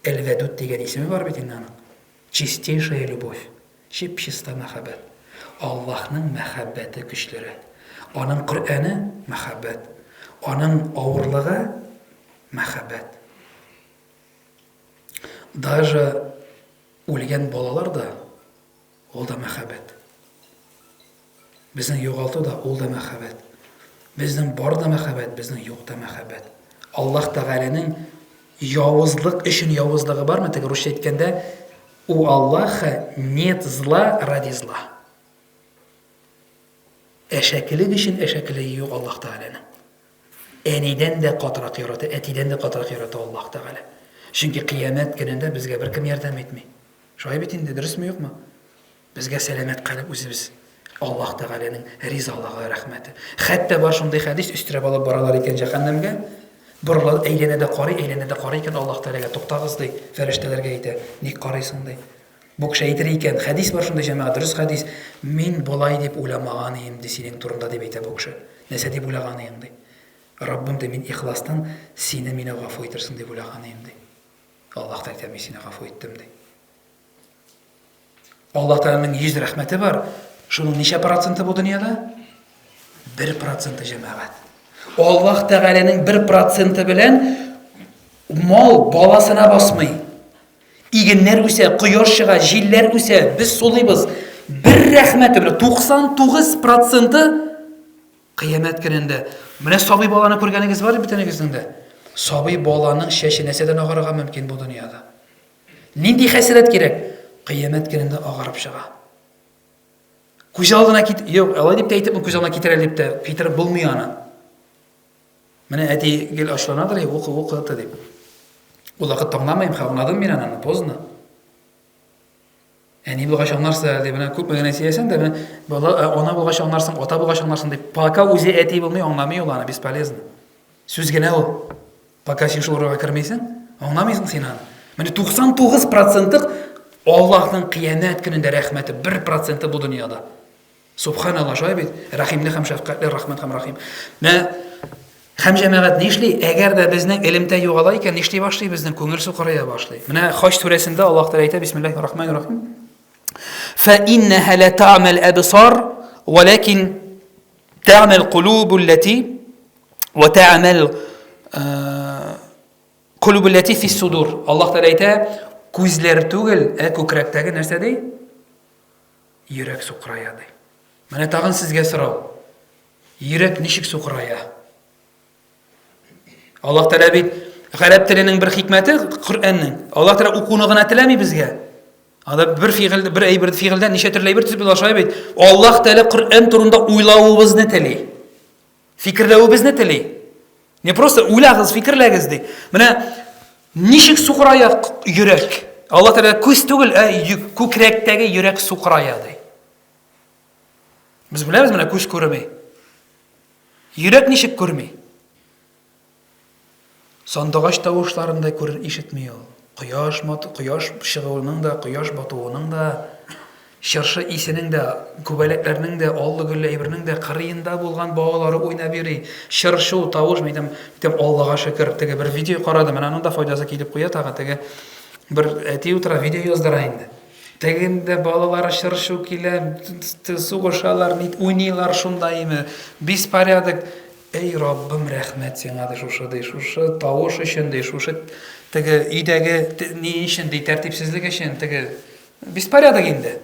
A: Әл-Вәдүд дигән исеме бар бит инде аның. Чистейшая любовь, чиста мәхәббәт. Аллаһның мәхәббәте көчлерәк. Аның Коръәне мәхәббәт, аның авырлыгы мәхәббәт. Даже үлгән балалар да ул да мәхәббәт. Безнең югалту да ул да мәхәббәт. Безнең бар да мәхәббәт, безнең юк да мәхәббәт. Аллаһ Тәгаләнең явызлык өчен явызлыгы бармы? Теге русча әйткәндә, у Аллаһа нет зла ради зла. Әшәкелек өчен әшәкелеге юк Аллаһ Тәгаләнең. Әнидән дә катырак ярата, әтидән дә катырак ярата Аллаһ Тәгалә. Чөнки кыямәт көнендә безгә беркем ярдәм итми. Шулай бит инде, дөресме юкмы? Безгә сәламәт калып үзебез Аллаһ Тәгаләнең ризалыгы, рәхмәте. Хәтта бар шундый хәдис өстерәп алып баралар икән җәһәннәмгә. Борылып әйләнәдә карый икән Аллаһ Тәгаләгә, туктагыз ди, фәрештәләргә әйтә. Ник карыйсың ди? Бу кеше әйтер икән, хәдис бар шунда җәмәгать, дөрес хәдис. Мин болай дип уйламаган идем ди синең турында дип әйтә бу кеше. Нәрсә дип уйлаган идең ди? Раббым ди, мин ихластан сине мине гафу итәрсең дип уйлаган идем ди. Аллаһ та әйтә, мин сине гафу иттем ди. Аллаһ Тәгаләнең 100 рәхмәте бар. Шуның ничә проценты бу дөньяда? 1% җәмәгать. Аллаһ Тәгаләнең 1% белән мал баласына басмый. Игеннәр үсә, кояш чыга, җилләр үсә, без сулыйбыз. Бер рәхмәте белән 99% кыямәт көнендә. Менә сабый баланы күргәнегез бар битенегезнең дә. Сабый баланың чәче нәрсәдән агарырга мөмкин бу дөньяда? Нинди хәсрәт кирәк? Кыямәт көнендә агарып чыга. Күз алдына юк, алай дип әйтеп, күз алдына китерә дип тә китереп булмый аны. Менә әти гел ашланадыр, укы дип. Ул вакыт таңламыйм, аңладым мин аны, поздно. Әни булгач аңларса дип, менә күп мәгънә сөйләсәң дә, бала ана булгач аңларсың, ата булгач аңларсың дип, пока үзе әти булмый, аңламый ул аны, бесполезно. Сүз генә ул. Пока син шул урынга кертмәйсең, аңламыйсың син аны. Менә 99% Аллаһның кыямәт көнендә рәхмәте 1% бу дөньяда. Субханаллах, шулай бит. Рәхимле һәм шәфкатьле, рәхмәт һәм рәхим. Менә һәм җәмәгать нишли, әгәр дә безнең илемдә югала икән, нишли башлый безнең күңел сукырая башлый. Менә Хаҗ сүрәсендә Аллаһ Тәгалә әйтә, бисмиллаһир-рахманир-рахим. فإنها لا تعمى الأبصار ولكن تعمى القلوب التي قلوب التي في الصدور. Аллаһ Тәгалә әйтә, күзләр түгел, күкрәктәге нәрсә ди? Йөрәк сукырая ди. Менә тагын сезгә сорау. Йөрәк ничек сукырая? Аллаһ Тәгалә бит гарәп теленең бер хикмәте Коръәннең. Аллаһ Тәгалә укуны гына теләми безгә. Анда бер фигыль, бер әйбер фигыльдән ничә төрле әйбер төзеп башай бит. Аллаһ Тәгалә Коръән турында уйлавыбызны тели. Фикерләвебезне тели. Не просто уйлагыз, фикерләгез ди. Менә ничек сукырая йөрәк? Аллаһ Тәгалә күз түгел, күкрәктәге йөрәк сукырая ди. Без беләбез, менә күз күрми. Йөрәк ничек күрми? Сандыгач тавышларында күрер, ишетми ул. Кояш чыгуының да, кояш батуының да, шыршы исенең дә, күбәләкләрнең дә, аллы-гөлле әйбернең дә кырыенда булган балалары уйнап йөри. Шыршу, тавыш, мәйтәм, Аллаһка шөкер. Теге бер видео карадым, менә аның да файдасы килеп куя, тагы теге бер әти утыра видео яздыра инде. Тегендә балалары шыршу килә, сугышалар, уйныйлар шундаймы, беспорядок. Эй Раббым, рәхмәт сиңа ди шушы тавыш өчен ди, шушы теге өйдәге ни өчен ди, тәртипсезлек өчен, теге беспорядок инде.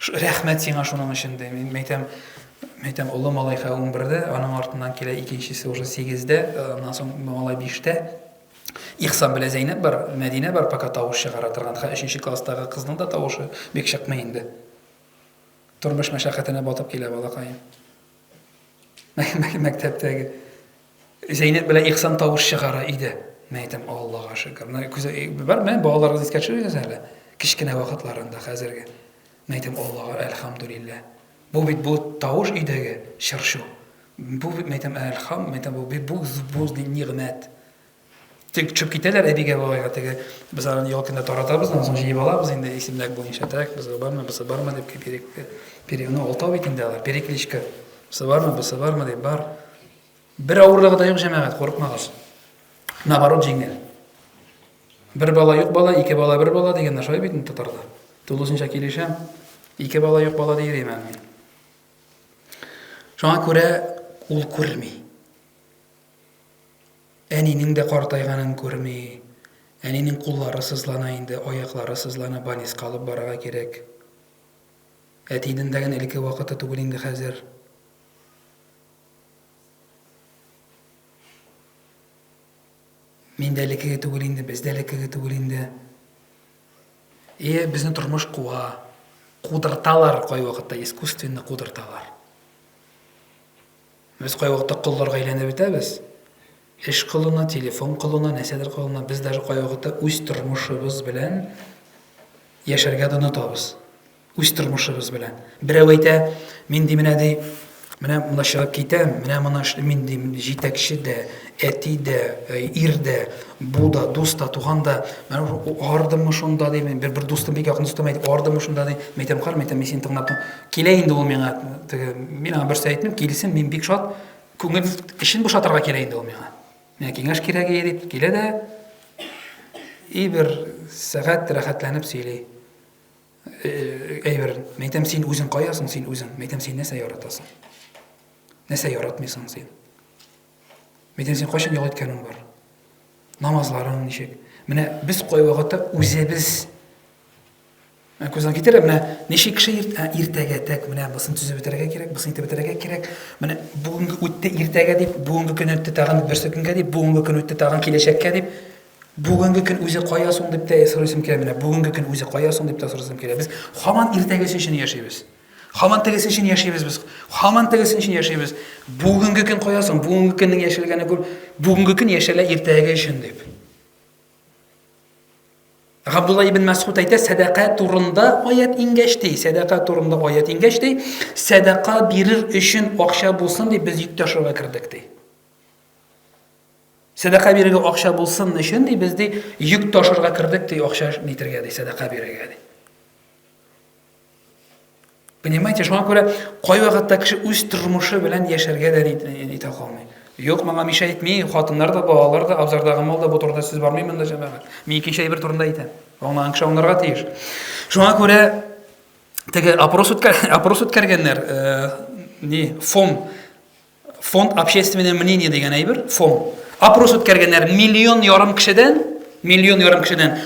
A: Рәхмәт сиңа шуның өчен ди. Мин мәйтәм улы малайга 11-дә, аның артыннан килә икенчесе уже 8-дә, аннан соң малай 5-тә. Ихсан белән Зәйнәп бар, Мәдинә бар, пока тавыш чыгара торган. 3-нче класстагы кызның да тавышы бик чыкмый инде. Тормыш мәшәкатенә батып килә балакайым. Мәктәптәге Зәйнәп белән Ихсан тавыш чыгара иде. Мәйтәм, Аллаһка шөкер. Бар, мен балаларыгыз искә төшерегез әле. Кичкенә вакытларында хәзерге. Мәйтәм, Аллаһка әлхәмдүлилләh. Бу бит бу тавыш идәге шыршу. Бу бит мәйтәм, бу ниғмәт. Тик чөп китәләр әбигә бабайга, теге без аны ялкында таратабыз, аннан соң җыеп алабыз инде исемлек буенча. Так, без бармы дип перевно алтау бит инде алар. Перекличка. Бармы дип бар. Бер авырлыгы да юк җәмәгать, курыкмагыз. Наоборот, җиңел. Бер бала юк бала, 2 бала, 1 бала дигән нәрсә бит татарда. Тулысынча килешәм. 2 бала юк бала диерем мин. Шуңа күрә ул күрми. Әнинең дә картайганын күрми. Әнинең куллары сызлана инде, аяклары сызлана, больницка алып барырга кирәк. Әтинең дә элекке вакыты түгел инде хәзер. Мин дә элекке түгел инде, без дә элекке түгел инде. Безнең тормыш куа, кудырталар кай вакытта, искусственно кудырталар. Без кай вакытта кулларга әйләнеп бетәбез. Эш кылына, телефон кылына, нәрсәдер кылына, без даже кай вакытта үз тормышыбыз белән яшәргә дә онытабыз. Үз тормышыбыз белән. Берәү әйтә, мин ди менә ди, Менә монда чыгып китәм, менә моны мин дим җитәкче дә, әти дә, ир дә, бу да, дус да, туган да, менә ардымы шунда дим, бер дустым, бик якын дустым әйтеп, ардымы шунда дим, мәйтәм кар, мәйтәм мин сине тыңлап, килә инде ул миңа, мин аңа берсе әйттем, килсен, мин бик шат, күңел эшен бушатырга килә инде ул миңа. Менә киңәш кирәк дип килә дә, и бер сәгать рәхәтләнеп сөйли. Әйбер, мәйтәм син үзең каясың, син үзең, мәйтәм син нәрсә яратасың? Нәрсә яратмыйсың син? Мәйтәм син кайчан ял иткәнең бар? Намазларың ничек? Менә без кай вакытта үзебез күздән китерә, менә ничек кеше иртәгә тәк, менә бусын төзеп бетерергә кирәк, бусын итеп бетерергә кирәк. Менә бүгенге үтте иртәгә дип, бүгенге көн үтте тагын берсе көнгә дип, бүгенге көн үтте тагын киләчәккә дип, бүгенге көн үзе каясың дип тә сорыйсым килә, менә бүгенге көн үзе каясың дип тә сорыйсым килә. Без һаман иртәгәсе өчен яшибез. Һаман тегесе өчен яшибез без. Һаман тегесе өчен яшибез. Бүгенге көн каясың, бүгенге көннең яшелгәне күр, бүгенге көн яшәлә иртәгә өчен дип. Абдулла ибн Мас'уд әйтә, садака турында аят иңгәшти, садака турында аят иңгәшти, садака бирер өчен акча булсын дип без йөк ташырга кирдек ди. Садака бирергә акча булсын өчен ди без ди йөк ташырга кирдек ди, акча нитергә ди, садака бирергә ди. Понимаете, шуңа күрә кай вакытта кеше үз тормышы белән яшәргә дә итә алмый. Юк, маңа миша әйтми, хатыннар да, балалар да, абзардагы мал да бу турында сүз бармыймын да җәмәгать. Мин икенче әйбер турында әйтәм. Аңа кеше аңларга тиеш. Шуңа күрә теге опрос үткәргәннәр, фонд общественное мнение дигән әйбер, фонд. Опрос үткәргәннәр 1,5 миллион кешедән, 1,5 миллион кешедән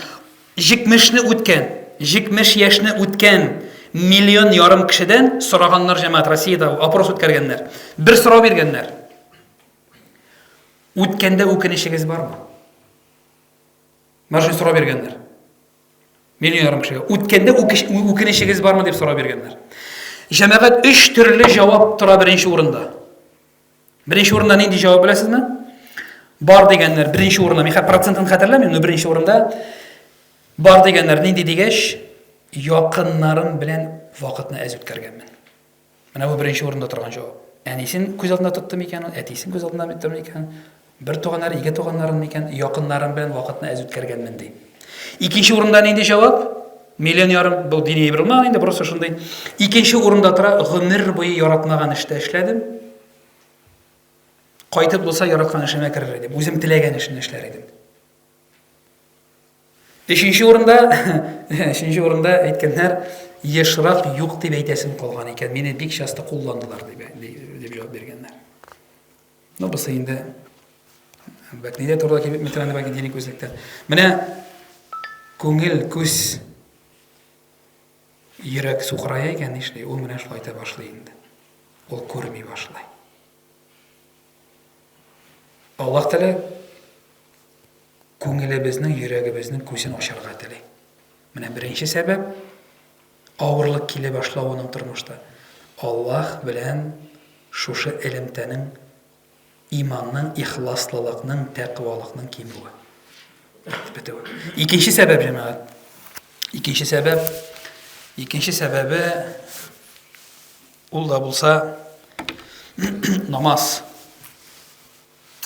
A: 70 яшьне үткән 1,5 миллион кешедән сораганнар җәмәгать Россиядә опрос үткәргәннәр. Бер сорау биргәннәр. Үткәндә үкенечегез бармы? Марҗи сорау биргәннәр. 1,5 миллион кешегә. Үткәндә үкенечегез бармы дип сорау биргәннәр. Җәмәгать 3 төрле җавап тора беренче урында. Беренче урында нинди җавап беләсезме? Бар дигәннәр беренче урында, мин процентын хәтерләмим, но беренче урында бар дигәннәр нинди дигәч, якыннарым белән вакытны әз үткәргәнмен. Менә бу беренче урында торган җавап. Әнисен күз алдында тоттым икән, әтисен күз алдында тоттым икән, бер туганнары, ике туганнарым икән, якыннарым белән вакытны әз үткәргәнмен ди. Икенче урында нинди җавап? 1,5 миллион бу дини бирмә, инде просто шундый. Икенче урында тора, гомер буе яратмаган эштә эшләдем. Кайтып булса яраткан эшемә керер идем, үзем теләгән эшне эшләр идем. Өченче урында әйткәннәр, ешрак юк дип әйтәсем калган икән, мине бик часто кулландылар дип җавап биргәннәр. Ну, бусы инде бәкнидә турында килеп метраны бәки дини күзлектә. Менә күңел, күз, йөрәк сукырая икән нишләй, ул менә шулай та башлый инде. Ул күрми башлый. Аллаһ Тәгалә күңелебезнең, йөрәгебезнең күзен ачарга теләй. Менә беренче сәбәп авырлык килә башлауының тормышта. Аллаһ белән шушы элемтәнең, иманның, ихласлылыкның, тәкъвалыкның кимүе. Икенче сәбәп җәмәгать. Икенче сәбәбе ул да булса намаз.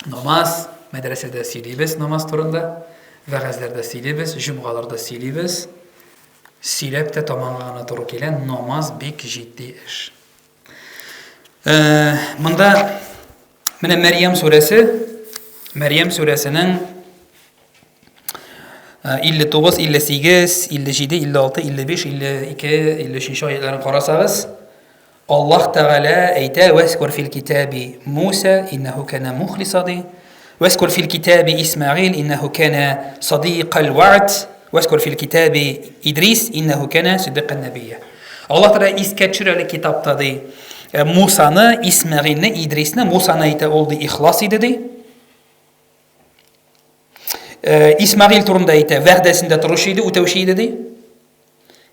A: Намаз, мәдрәсәдә сөйлибез намаз турында, вәгазьләрдә сөйлибез, җомгаларда сөйлибез. Сөйләп тә тамамга гына туры килә, намаз бик җитди эш. Монда менә Мәрьям сүрәсенең 59, 58, 57, 56, 55, 52, 53 аятларын карасагыз, Аллаһ Тәгалә әйтә: "Васкур фил китаби Муса, иннаху кана мухлисан, васкур фил китаби Исмаил, иннаху кана садиқал вa'д, васкур фил китаби Идрис, иннаху кана сидиқан набiyya." Аллаһ Тәгалә искә төшерәле китапта ди, Мусаны, Исмаилне, Идрисне, Мусаны әйтә, ул ди ихлас иде ди. Исмаил турында әйтә, вәгъдәсендә торучы иде, үтәүче иде ди.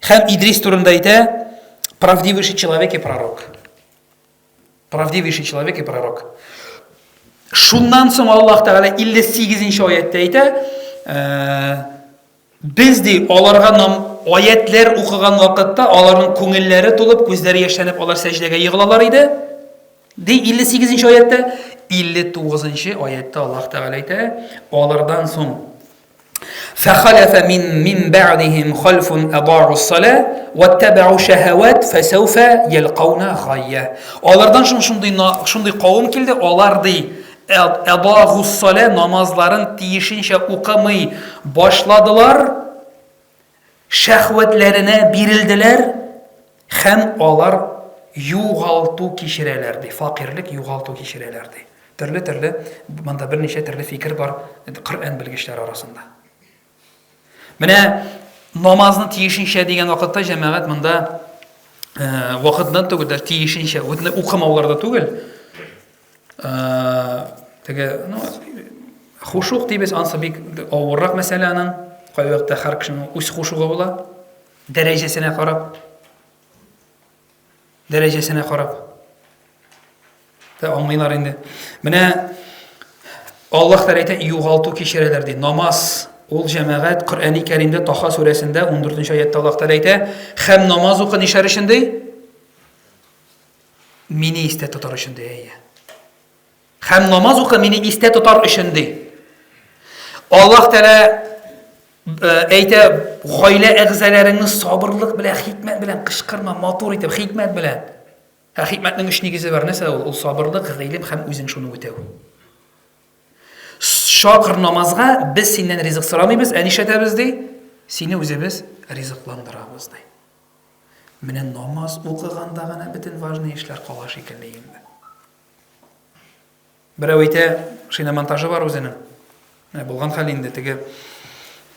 A: Һәм Идрис турында әйтә, правдивейший человек и пророк. Правдивейший человек и пророк. Шуннан соң Аллаһ Тәгалә 58-нче аятта әйтә, без ди аларга аятлар укыган вакытта аларның күңелләре тулып, күзләре яшьләнеп, алар сәҗдәгә егылалар иде. Dey 58-ci oyatda, 59-ci oyatda Alloh taolo aytadi, ulardan so'ng فخلف من بعدهم خلف أضاعوا الصلاة واتبعوا شهوات فسوف يلقون غيا. Onlardan şunday qavm keldi, onlar dey أضاعوا الصلاة namazların tiyişinçe okumay başladılar, şehvetlerine birildiler, hem onlar yuğaltı kişirelerdi, fakirlik yuğaltı kişirelerdi. Türlü, bunda bir neçe türlü fikir var Kur'an bilgiçler arasında. Mine namazını tiyişinçe degan vaqtda cemaat bunda vaqtdan tugul tiyişinçe okumavlarda tugul. Tege хушук дейбез ансы бик авыррак мәсьәләнең кай вакытта һәр кешенең үз хушугы була, дәрәҗәсенә карап. Та аңлыйлар инде. Менә Аллаһ Тәгалә әйтә, югалту кичерәләр ди. Намаз ул җәмәгать Коръәни Кәримдә Таха сүрәсендә 14-нче аятта Аллаһ Тәгалә әйтә, һәм намаз укы нишәр өчендә? Мине истә тотар өчендә. Һәм намаз укы мине истә тотар өчендә. Аллаһ Тәгалә әйтә, гаилә әгъзаларыңны сабырлык белән, хикмәт белән кышкырма, матур итеп, хикмәт белән. Хикмәтнең үч нигезе бар, нәрсә ул? Ул сабырлык, гыйлем һәм үзең шуны үтәү. Шакыр намазга без синнән ризык сорамыйбыз, әнишәтәбез ди, сине үзебез ризыкландырабыз ди. Менә намаз укыганда гына бөтен важный эшләр кала шикелле инде. Берәү әйтә, шуның монтажы бар үзенең. Булган хәл инде, теге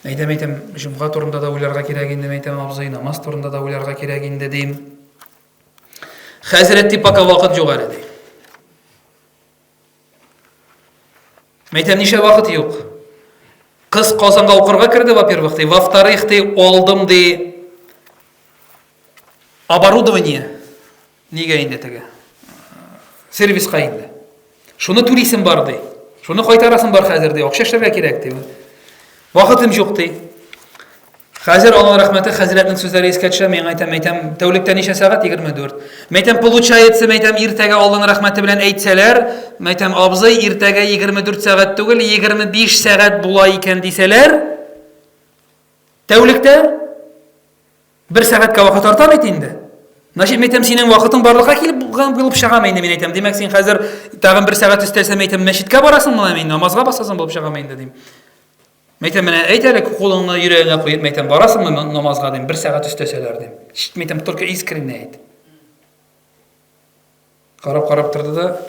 A: әйтәм, җомга турында да уйларга кирәк инде, әйтәм, абзый, намаз турында да уйларга кирәк инде дим. Хәзрәт пока вакыт юк әле ди. Әйтәм, нишлә вакыт юк? Кыз Казанга укырга кирде, во-первых, ди, во-вторых, ди, алдым ди оборудование. Нигә инде теге? Сервиска инде. Шуны турисем бар ди. Шуны кайтарасым бар хәзер ди. Акча эшләргә кирәк ди. Вакытым юк ди. Хәзер Аллаһ рәхмәте хәзрәтнең сүзләре искә төшә. Мен әйтәм, тәүлектә ничә сәгать? 24. Әйтәм, получается, иртәгә Аллаһның рәхмәте белән әйтсәләр, абзый, иртәгә 24 сәгать түгел, 25 сәгать була икән дисәләр, тәүлектә 1 сәгатькә вакыт арта бит инде. Значит, синең вакытың барлыкка килеп булып чыгам инде, мен әйтәм. Димәк, син хәзер тагын 1 сәгать өстәсәм, мәчеткә барасыңмы, мен намазга басасың булып чыгам инде дим. Менә әйт әле, кулыңны йөрәгеңә куеп, барасыңмы намазга дим, 1 сәгать өстәсәләр дим. Только искренне әйт. Карап торды да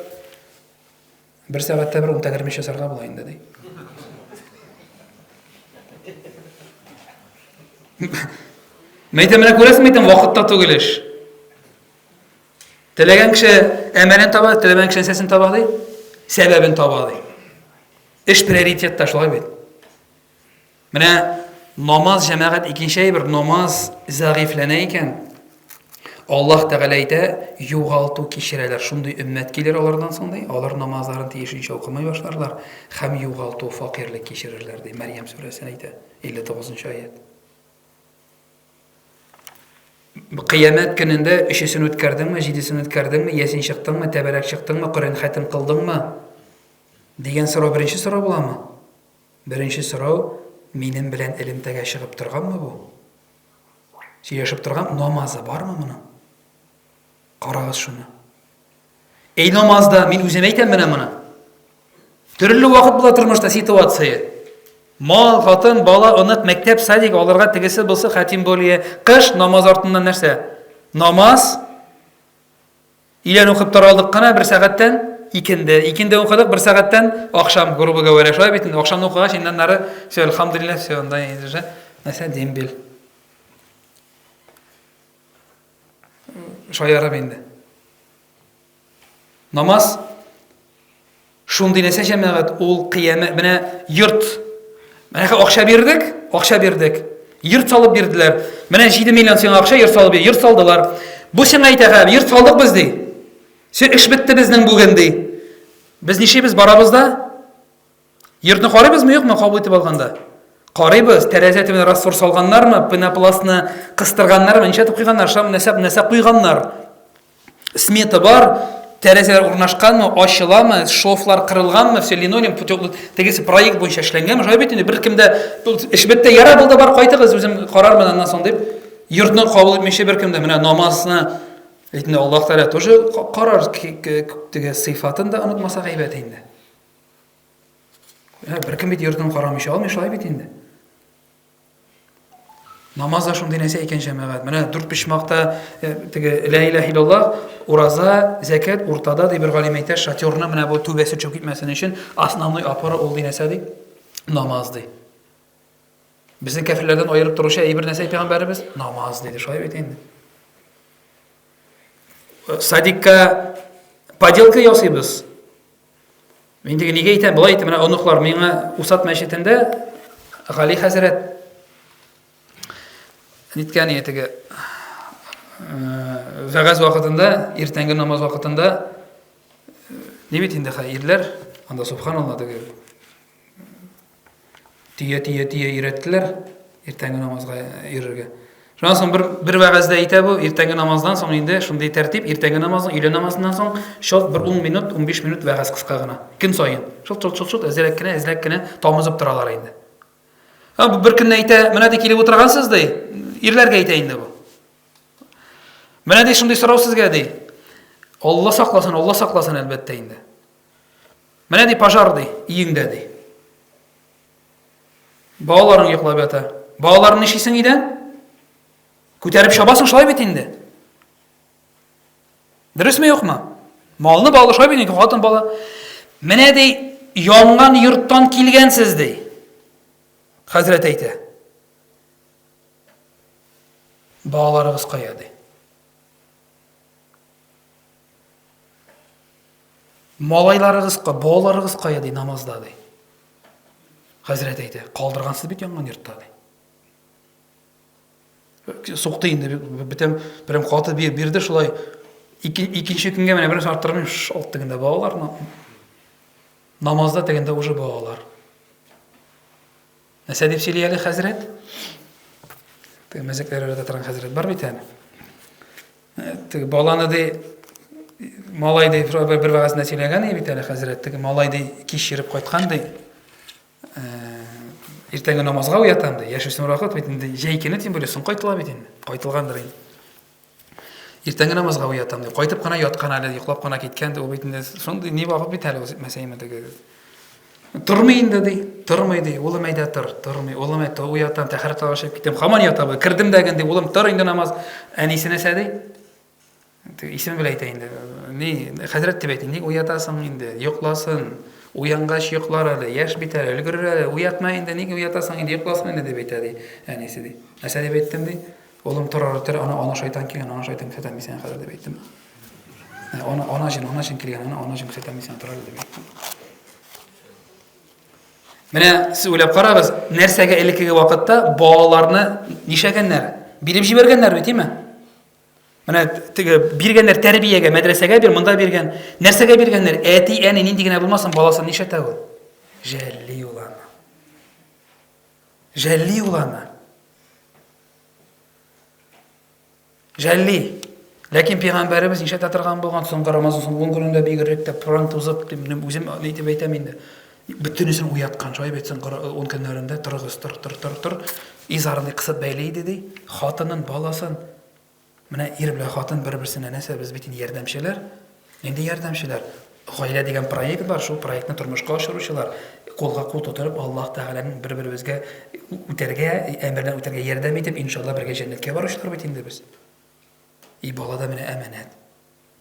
A: 1 сәгатьтә бер 10 ясарга була инде ди. Менә күрәсең, вакытта түгел эш. Теләгән кеше әмәлен таба, теләгән кеше сәсен таба ди, сәбәбен таба ди. Эш приоритетта шулай бит. Менә намаз җәмәгать икенче әйбер, намаз зәгыйфләнә икән. Аллаһ Тәгалә әйтә, югалту кичерәләр. Шундый өммәт килер алардан соң, алар намазларын тиешенчә укымый башларлар, һәм югалту факирлек кичерерләр ди. Мәрьям сүрәсендә әйтә, 59-нчы аят. Кыямәт көнендә 3-сен үткәрдеңме, 7-сен үткәрдеңме, ясин чыктыңмы, тәбәрәк чыктыңмы, Коръән хәтем кылдыңмы? Дигән сорау беренче сорау буламы? Беренче сорау, минем белән элемтәгә чыгып торганмы бу? Сөйләшеп торган намазы бармы моның? Карагыз шуны. Эй намазда мин үзем әйтәм менә моны. Төрле вакыт була тормышта ситуация. Мал, хатын, бала, оныт, мәктәп, садик аларга тегесе булса хатим болие. Кыш намаз артыннан нәрсә? Намаз илән укып тора алдык кына 1 сәгатьтән икенде укыдык 1 сәгатьтән акшам группага варашай бит. Акшам укыгач иннән нары все алхамдулилlah все анда инде. Нәрсә дембел. Шаярып инде. Намаз шундый нәрсә җәмәгать, ул кыямәт менә йорт. Менә акча бирдек. Йорт салып бирделәр. Менә 7 миллион сиңа акча йорт салдылар. Бу сиңа әйтәгә, йорт салдык без ди. Син эш бетте безнең бүген ди. Без нишебез барабыз да? Йортны карыйбызмы, юкмы кабул итеп алганда? Карыйбыз, тәрәзә төбенә раствор салганнармы, пенопластны кыстырганнармы, ничә куйганнар, шам нәрсә куйганнар. Смета бар, тәрәзәләр урнашканмы, ачыламы, шофлар кырылганмы, все линолеум тегесе проект буенча эшләнгәнме, шулай бит инде беркемдә эш бетте, яра булды, бар кайтыгыз, үзем карармын аннан соң дип, йортны кабул итмичә беркемдә менә намазны әйтне Аллаһ Тәгалә тоже карар теге сыйфатын да онытмаса гайбәт инде. Беркем бит йортын карамыйча алмый, шулай бит инде. Намазда шундый нәрсә икән җәмәгать. Менә 4 почмакта теге ла илаһа иллаллаһ, ураза, закат уртада ди бер галим әйтә, шатёрны менә бу түбәсе чөк китмәсен өчен основной опора ул ди нәрсә ди? Намаз ди. Безнең кафирләрдән аерып торучы әйбер нәрсә пәйгамбәрбез намаз диде, шулай бит инде. Садикка поделка ясыйбыз. Мин диген нигә әйтәм, булай әйтәм, менә онуклар миңа Усат мәчетендә Гали хәзрәт Ниткән теге вәгазь вакытында, иртәнге намаз вакытында ни бит инде хәерләр, анда субханалла теге тия өйрәттеләр иртәнге намазга йөрергә. Шуннан соң бер вәгазьдә әйтә бу, иртәнге намаздан соң инде шундый тәртип, иртәнге намазның өйлә намазыннан соң шул бер 10 минут, 15 минут вәгазь кыска гына. Көн сайын. Шул әзрәк кенә тамызып торалар инде. Бу бер көнне әйтә, менә ди килеп утыргансыз ди. Ирләргә әйтә инде бу. Менә ди шундый сорау сезгә ди. Алла сакласын әлбәттә инде. Менә ди пожар ди, иеңдә ди. Балаларың йоклап ята. Балаларны нишисең идән? Күтәреп шабасың, шулай бит инде. Дөресме юкмы? Малны балы шулай бит инде, хатын бала. Менә ди янган йорттан килгәнсез ди. Хәзрәт әйтә. Балаларыгыз кая ди. Малайларыгыз, балаларыгыз кая ди намазда ди. Хәзрәт әйтә, калдыргансыз бит янган йортта ди. Сукты инде битем берем каты бирде шулай. Икенче көнгә менә бераз арттырмыйм, шалт дигәндә балалар намазда дигәндә уже балалар. Нәрсә дип сөйли әле хәзрәт? Теге мәзәкләрдә торган хәзрәт бар бит әле. Теге баланы ди малай ди бер вагызны сөйләгән бит әле хәзрәт. Теге малай ди кичереп кайткан ди. Иртәнге намазга уятам ди. Яшүсмер вакыт бит инде җәйкене тим беләсең кайтыла бит инде. Кайтылгандыр инде. Иртәнге намазга уятам ди. Кайтып кына яткан әле, йоклап кына киткән ди. Ул бит инде шундый ни вакыт бит әле мәсәлән теге. Тормый инде ди. Тормый ди. Улым әйдә тормый. Улым әйтә уятам, тәһарәт алышып китәм. Хаман ятам. Кирдем дигән ди. Улым тор инде намаз. Әнисенә сәди. Исем белән әйтә инде. Ни хәзрәт дип әйтә инде. Уятасың инде. Йокласын. Уянгач йоклар әле, яшь бит әле, өлгерер әле, уятма инде, ниге уятасың инде, йокласын инде дип әйтә ди. Әнисе ди. Нәрсә дип әйттем ди? Улым торар, ана шайтан килгән, ана шайтан күрсәтәм син хәзер дип әйттем. Ана җин килгән, ана җин күрсәтәм син торар дип әйттем. Менә сез уйлап карагыз, нәрсәгә элеккеге вакытта балаларны нишәгәннәр? Биреп җибәргәннәр бит, тиме? Менә теге биргәннәр тәрбиягә, мәдрәсәгә бир, монда биргән. Нәрсәгә биргәннәр? Әти, әни нинди генә булмасын, баласын нишәтә ул? Җәлли уланы. Җәлли уланы. Җәлли. Ләкин пәйгамбәрбез нишәтә торган булган, соңгы Рамазан соңгы көнендә бигрәк тә прант узып, үзем әйтеп әйтәм инде. Бөтенесен уяткан, шулай бетсен 10 көннәрендә торыгыз, тор. Изарны кысып бәйләйде ди. Хатынын, баласын Менә ир белән хатын бер-берсенә нәрсә без бит ярдәмчеләр. Инде ярдәмчеләр. Гаилә дигән проект бар, шул проектны тормышка ашыручылар. Колга кул тотып, Аллаһ Тәгаләнең бер-беребезгә үтәргә, әмерләрне үтәргә ярдәм итеп, иншалла бергә җәннәткә баручылар бит инде без. Балада менә әманәт.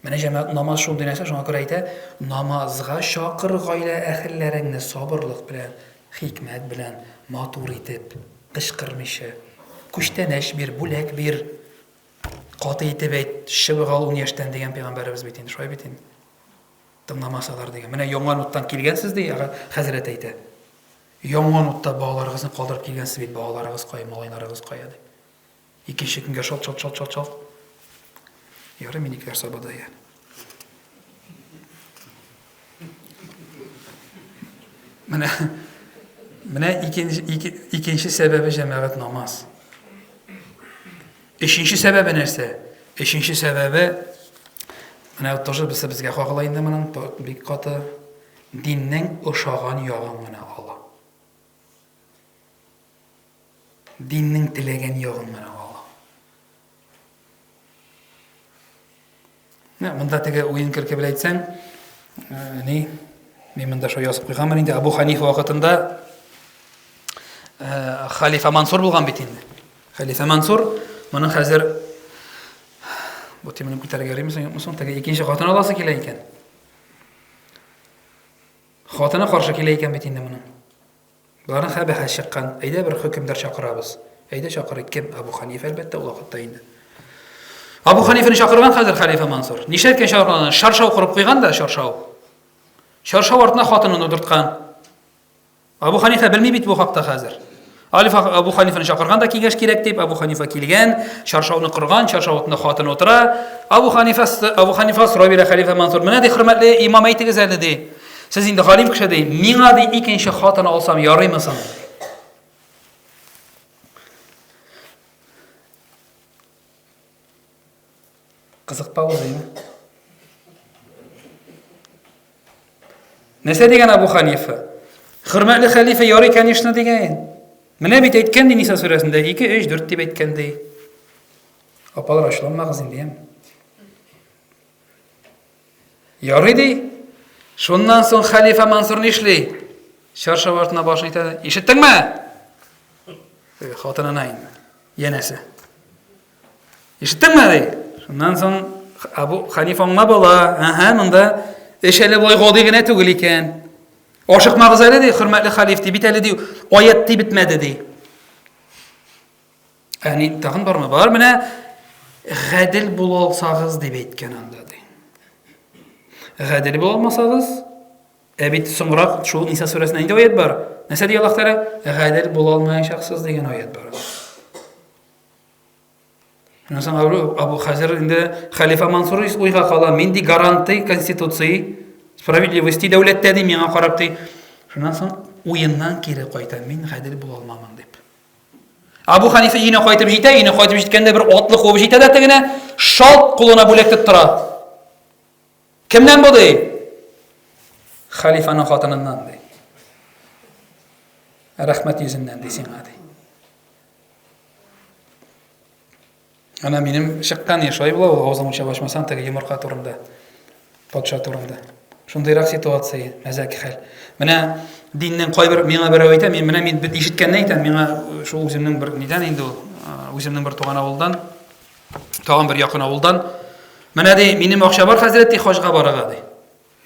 A: Менә җәмәгать намаз шундый нәрсә, шуңа күрә әйтә, намазга шакыр гаилә әһелләреңне сабырлык белән, хикмәт белән, матур итеп, кычкырмыйча, күчтәнәш бир, бүләк бир. Каты итеп әйт, шыбыгал 10 яшьтән дигән пәйгамбәрбез бит инде, шулай бит инде. Тыңламасалар дигән. Менә яңа нуттан килгәнсез ди, хәзрәт әйтә. Яңа нутта балаларыгызны калдырып килгәнсез бит, балаларыгыз кая, малайларыгыз кая ди. Икенче көнгә шалт. Ярый минекләр сабада я. Менә икенче сәбәбе җәмәгать намаз. Üçüncü səbəbi nəsə? Üçüncü səbəbi Менә тоже безгә хагыла инде моның бик каты диннең ошаган ягын гына ала. Диннең теләгән ягын гына ала. Монда теге уен кирке белән әйтсәң, мен монда шо язып куйганмын инде, Абу Ханифа вакытында халифа Мансур булган бит инде. Халифа Мансур, моның хәзер бу теманы күтәргә ярыймы соң, теге икенче хатын аласы килә икән. Хатыны каршы килә икән бит инде моның. Буларның хәбәһе чыккан. Әйдә бер хөкемдар чакырабыз. Әйдә чакырыйк, кем? Абу Ханифа әлбәттә ул вакытта инде. Абу Ханифаны чакырган хәзер халифа Мансур. Нишләткән чакырган? Шаршау курып куйган да, шаршау. Шаршау артына хатынын утырткан. Абу Ханифа белми бит бу хакта хәзер. Абу Ханифаны чакырган да киңәш кирәк дип, Абу Ханифа килгән, шаршауны кырган, шаршау артында хатын утыра. Абу Ханифа сорау бирә халифа Мансур. Менә ди хөрмәтле имам әйтегез әле ди. Сез инде галим кеше ди. Миңа ди икенче хатын алсам ярыймы соң? Кызык пауза. Нәрсә дигән Абу Ханифа? Хөрмәтле халифа ярый конечно дигән. Менә бит әйткән ди Ниса сүрәсендә 2, 3, 4 дип әйткән ди. Апалар ачуланмагыз инде. Ярый ди. Шуннан соң халифа Мансур нишли? Шаршау артына башын итә. Ишеттеңме? Хатынына инде. Янәсе. Ишеттеңме ди? Шуннан соң Абу Ханифа аңлап ала. Монда эш әле болай гади генә түгел икән. Ашыкмагыз әле ди, хөрмәтле халиф ди, бит әле ди, аят ди битмәде ди. Әни тагын бармы? Бар, менә гадил була алсагыз дип әйткән анда ди. Гадил була алмасагыз, бит соңрак шул Ниса сүрәсендә инде аят бар. Нәрсә ди Аллаһ Тәгалә? Гадил була алмаячаксыз дигән аят бар. Шуннан Абу хәзер инде халифа Мансур уйга кала, мин ди гаранты конституция справедливости дәүләттә ди миңа карап ди. Шуннан соң уеннан кире кайта, мин гадил була алмамын дип. Абу Ханифа ине кайтып җитә, ине кайтып җиткәндә бер атлы куып җитә дә тегенә шалт кулына бүләктеп тора. Кемнән бу ди? Халифаның хатыныннан ди. Рәхмәт йөзеннән ди сиңа ди. Ана минем чыккан яшай була, авызым ача башмасам теге йомырка турында. Патша турында. Шундыйрак ситуация, мәзәк хәл. Менә диннең кайбер миңа берәү әйтә, мин бит ишеткәнне әйтәм, миңа шул үземнең бер нидән инде ул, үземнең бер туган авылдан, тагын бер якын авылдан. Менә ди, минем акча бар хәзрәт ди, хаҗга барырга ди.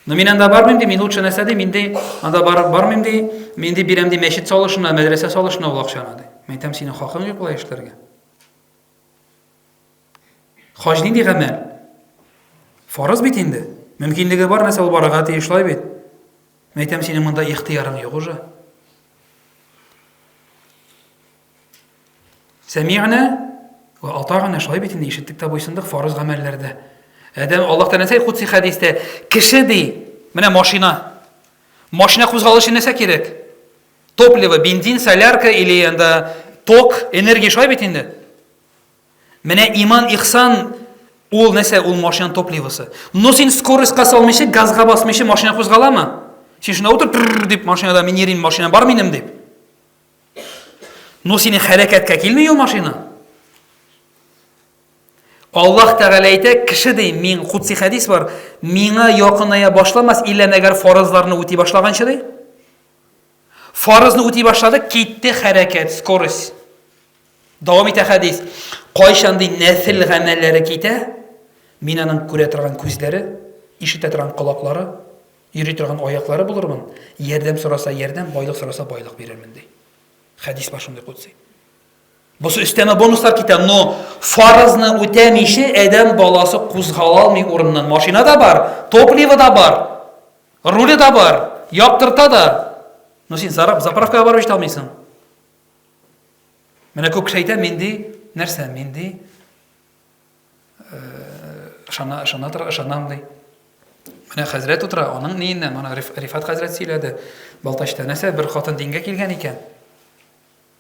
A: Мин анда бармыйм ди, мин лучше нәрсә ди, мин ди анда бармыйм ди, мин ди бирәм ди мәчет салышына, мәдрәсә салышына ул акчаны ди. Мин әйтәм, синең хакың юк булай эшләргә. Хаҗ нинди гамәл? Фарыз бит инде. Мөмкинлеге бар нәрсә ул барырга тиешләй бит. Мен әйтәм, синең монда ихтыярың юк уже. Сәми'на ва атa'на шулай бит инде ишеттек тә буйсындык фарыз гамәлләрдә. Адәм Аллаһ Тәгалә әйтә Кудси хәдистә, кеше ди, менә машина. Машина кузгалыш өчен нәрсә кирәк? Топливо, бензин, солярка или анда ток, энергия шулай бит инде. Менә иман, ихсан ул нәрсә, ул машина топливосы. Но син скоростька салмыйча, газга басмыйча машина кузгаламы? Син шунда утыр дип машинада мин йөрим, машина бар минем дип. Но синең хәрәкәткә килми ул машина. Аллаһ Тәгалә әйтә, кеше ди, мин Кудси хәдис бар, миңа якыная башламас, илә мәгәр фарызларны үти башлаганчы ди. Фарызны үти башлады, китте хәрәкәт, скорость. Дәвам итә хәдис. Кайчан ди нәфил гамәлләре китә, мин аның күрә торган күзләре, ишетә торган колаклары, йөри торган аяклары булырмын. Ярдәм сораса ярдәм, байлык сораса байлык бирермен ди. Хәдис бар шундый Кудси. Бу өстәмә бонуслар китә, но фарызны үтәмичә адәм баласы кузгала алмый урыннан. Машина да бар, топливо да бар, руле да бар, яктырта да. Но син заправкага барып җитә алмыйсың. Менә күп кеше әйтә, мин ди, нәрсә, мин ди ышанам ди. Менә хәзрәт утыра, аның ниеннән, ана Рифат хәзрәт сөйләде. Балтачта нәрсә, бер хатын дингә килгән икән.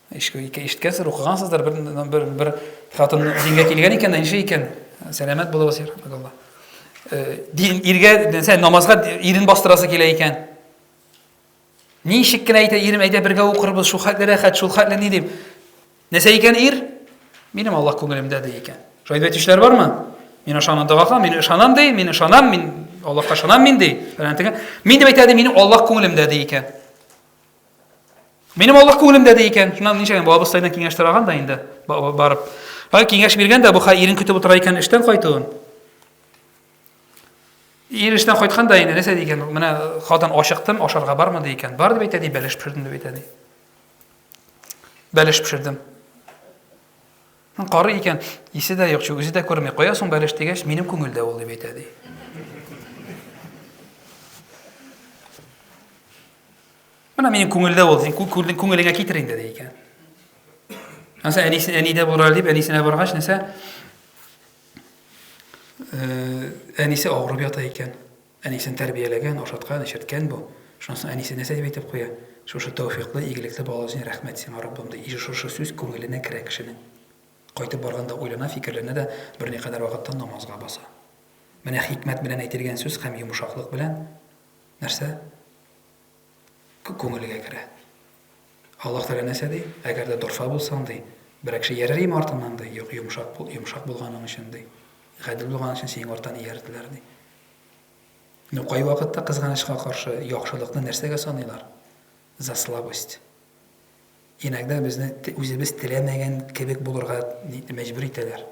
A: Ишеткәнсез, укыгансыздыр, бер хатын дингә килгән икән, ничә икән? Сәламәт булыгыз, ярхамәкалла. Иргә намазга ирен бастырасы килә икән. Ничек кенә ирем әйдә бергә укырбыз, шул хәтле рәхәт, шул хәтле ни дип. Нәрсә икән ир? Минем Аллаһ күңелемдә ди икән. Шулай әйтүчеләр бармы? Мин ышанам дигән, мин ышанам ди, мин ышанам, мин Аллаһка ышанам мин ди. Мин дип әйтә ди, минем Аллаһ күңелемдә ди икән. Минем Аллаһ күңелемдә ди икән. Шуннан ничә бу абыстайдан киңәш торган да инде барып. Киңәш биргән дә бу ирен көтеп утыра икән эштән кайтуын. Ир эштән кайткан да инде нәрсә ди икән? Менә хатын ашыктым, ашарга бармы ди икән. Бар дип әйтә ди, бәлеш пешердем дип әйтә ди. Бәлеш пешердем. Кары икән, исе дә юк, үзе дә күрмәй куя, соң бәлеш дигәч, минем күңелдә ул дип әйтә ди. Менә минем күңелдә ул, күңелеңә китер инде ди икән. Ансы әнидә булыр дип, әнисенә баргач, нәрсә? Әнисе авырып ята икән. Әнисен тәрбияләгән, ашаткан, эшерткән бу. Шунысы әнисе нәрсә дип әйтеп куя? Шушы тәүфиклы, игелекле бала өчен рәхмәт сиңа, Раббым ди. Шушы сүз күңеленә керә кешенең. Кайтып барганда уйлана, фикерләнә дә берникадәр вакыттан намазга баса. Менә хикмәт белән әйтелгән сүз һәм йомшаклык белән нәрсә? Күңелгә керә. Аллаһ Тәгалә нәрсә ди? Әгәр дә дорфа булсаң ди, берәр кеше ярый артыннан ди, юк йомшак булганың өчен ди. Гадел булган өчен синең артан иярделәр ди. Кай вакытта кызганычка каршы яхшылыкны нәрсәгә саныйлар? За слабость. Иногда безне үзебез теләмәгән кебек булырга мәҗбүр итәләр.